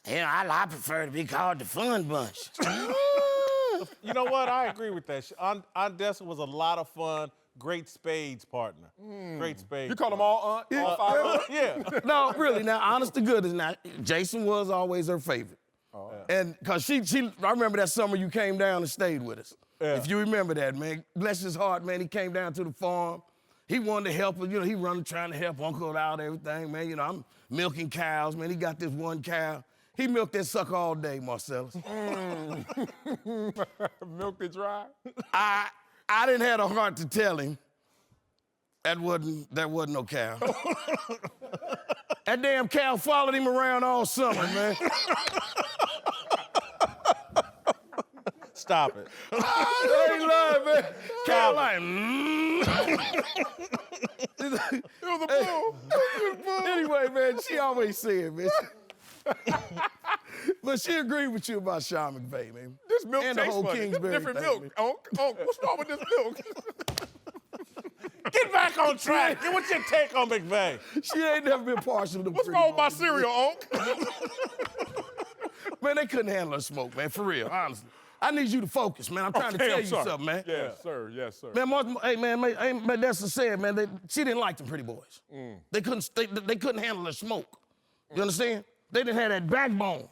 S12: I prefer to be called the Fun Bunch.
S1: You know what? I agree with that. Aunt Dessa was a lot of fun. Great spades partner. Great spades.
S2: You call them all Aunt? All five of them?
S1: Yeah.
S12: No, really. Now, honest to goodness, now Jason was always her favorite. Oh. And because she, I remember that summer you came down and stayed with us. Yeah. If you remember that, man. Bless his heart, man. He came down to the farm. He wanted to help us. He running trying to help Uncle out, everything, man. I'm milking cows, man. He got this one cow. He milked that sucker all day, Marcellus.
S2: Milked it dry?
S12: I didn't have the heart to tell him that wasn't no cow. That damn cow followed him around all summer, man.
S1: Stop it.
S12: I ain't lying, man. Cow like,
S2: It was a bull.
S12: Anyway, man, she always said, man. But she agreed with you about Sean McVay, man.
S2: This milk
S12: and
S2: tastes
S12: the whole
S2: funny.
S12: Kingsbury
S2: Different
S12: thing,
S2: milk. Unc, what's wrong with this milk?
S1: Get back on track. What's your take on McVay?
S12: She ain't never been partial to
S2: What's wrong with my cereal, Unc?
S12: Man, they couldn't handle her smoke, man, for real, honestly. I need you to focus, man. I'm trying to tell you something, man.
S2: Yes, sir. Yes, sir.
S12: Man, that's the saying, man. She didn't like them pretty boys. They couldn't handle her smoke. You understand? They didn't have that backbone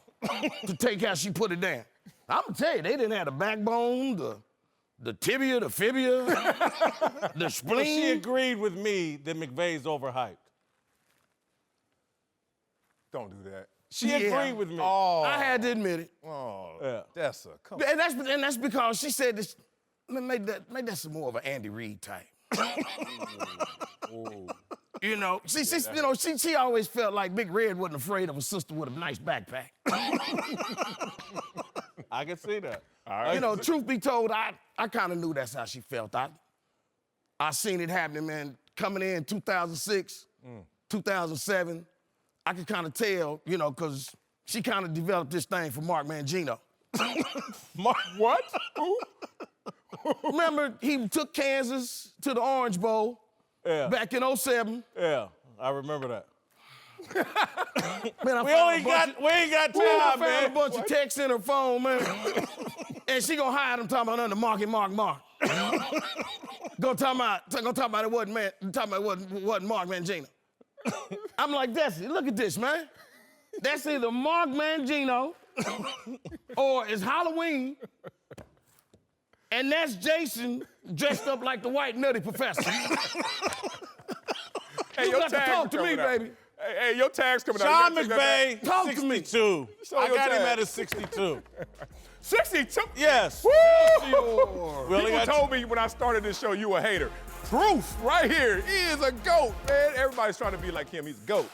S12: to take how she put it down. I'm gonna tell you, they didn't have the backbone, the tibia, the fibia, the spleen.
S1: Well, she agreed with me that McVay's overhyped.
S2: Don't do that.
S1: She agreed with me.
S2: Oh.
S12: I had to admit it.
S2: Oh,
S1: Yeah.
S2: Dessa, come on.
S12: And that's because she said this. Make that some more of an Andy Reid type. She always felt like Big Red wasn't afraid of a sister with a nice backpack.
S1: I can see that.
S12: Truth be told, I kind of knew that's how she felt. I seen it happening, man. Coming in 2006, 2007, I could kind of tell, because she kind of developed this thing for Mark Mangino.
S2: Mark, what? Who?
S12: Remember, he took Kansas to the Orange Bowl back in 07.
S1: Yeah, I remember that.
S12: Man,
S1: we ain't got time,
S12: I found
S1: man.
S12: a bunch of texts in her phone, man. And she gonna hide them talking about under Mark. Go talking about it wasn't Mark Mangino. I'm like, Desi, look at this, man. That's either Mark Mangino or it's Halloween, and that's Jason dressed up like the white nutty professor.
S2: Hey,
S12: you got to talk to me, baby.
S2: Hey, your tag's coming
S1: Sean
S2: out.
S1: McVay,
S12: Talk to me.
S1: 62. I got him at a 62.
S2: 62.
S1: Yes.
S2: Woo!
S1: We only
S2: People
S1: got
S2: told me when I started this show you a hater. Proof right here. He is a GOAT, man. Everybody's trying to be like him. He's a GOAT.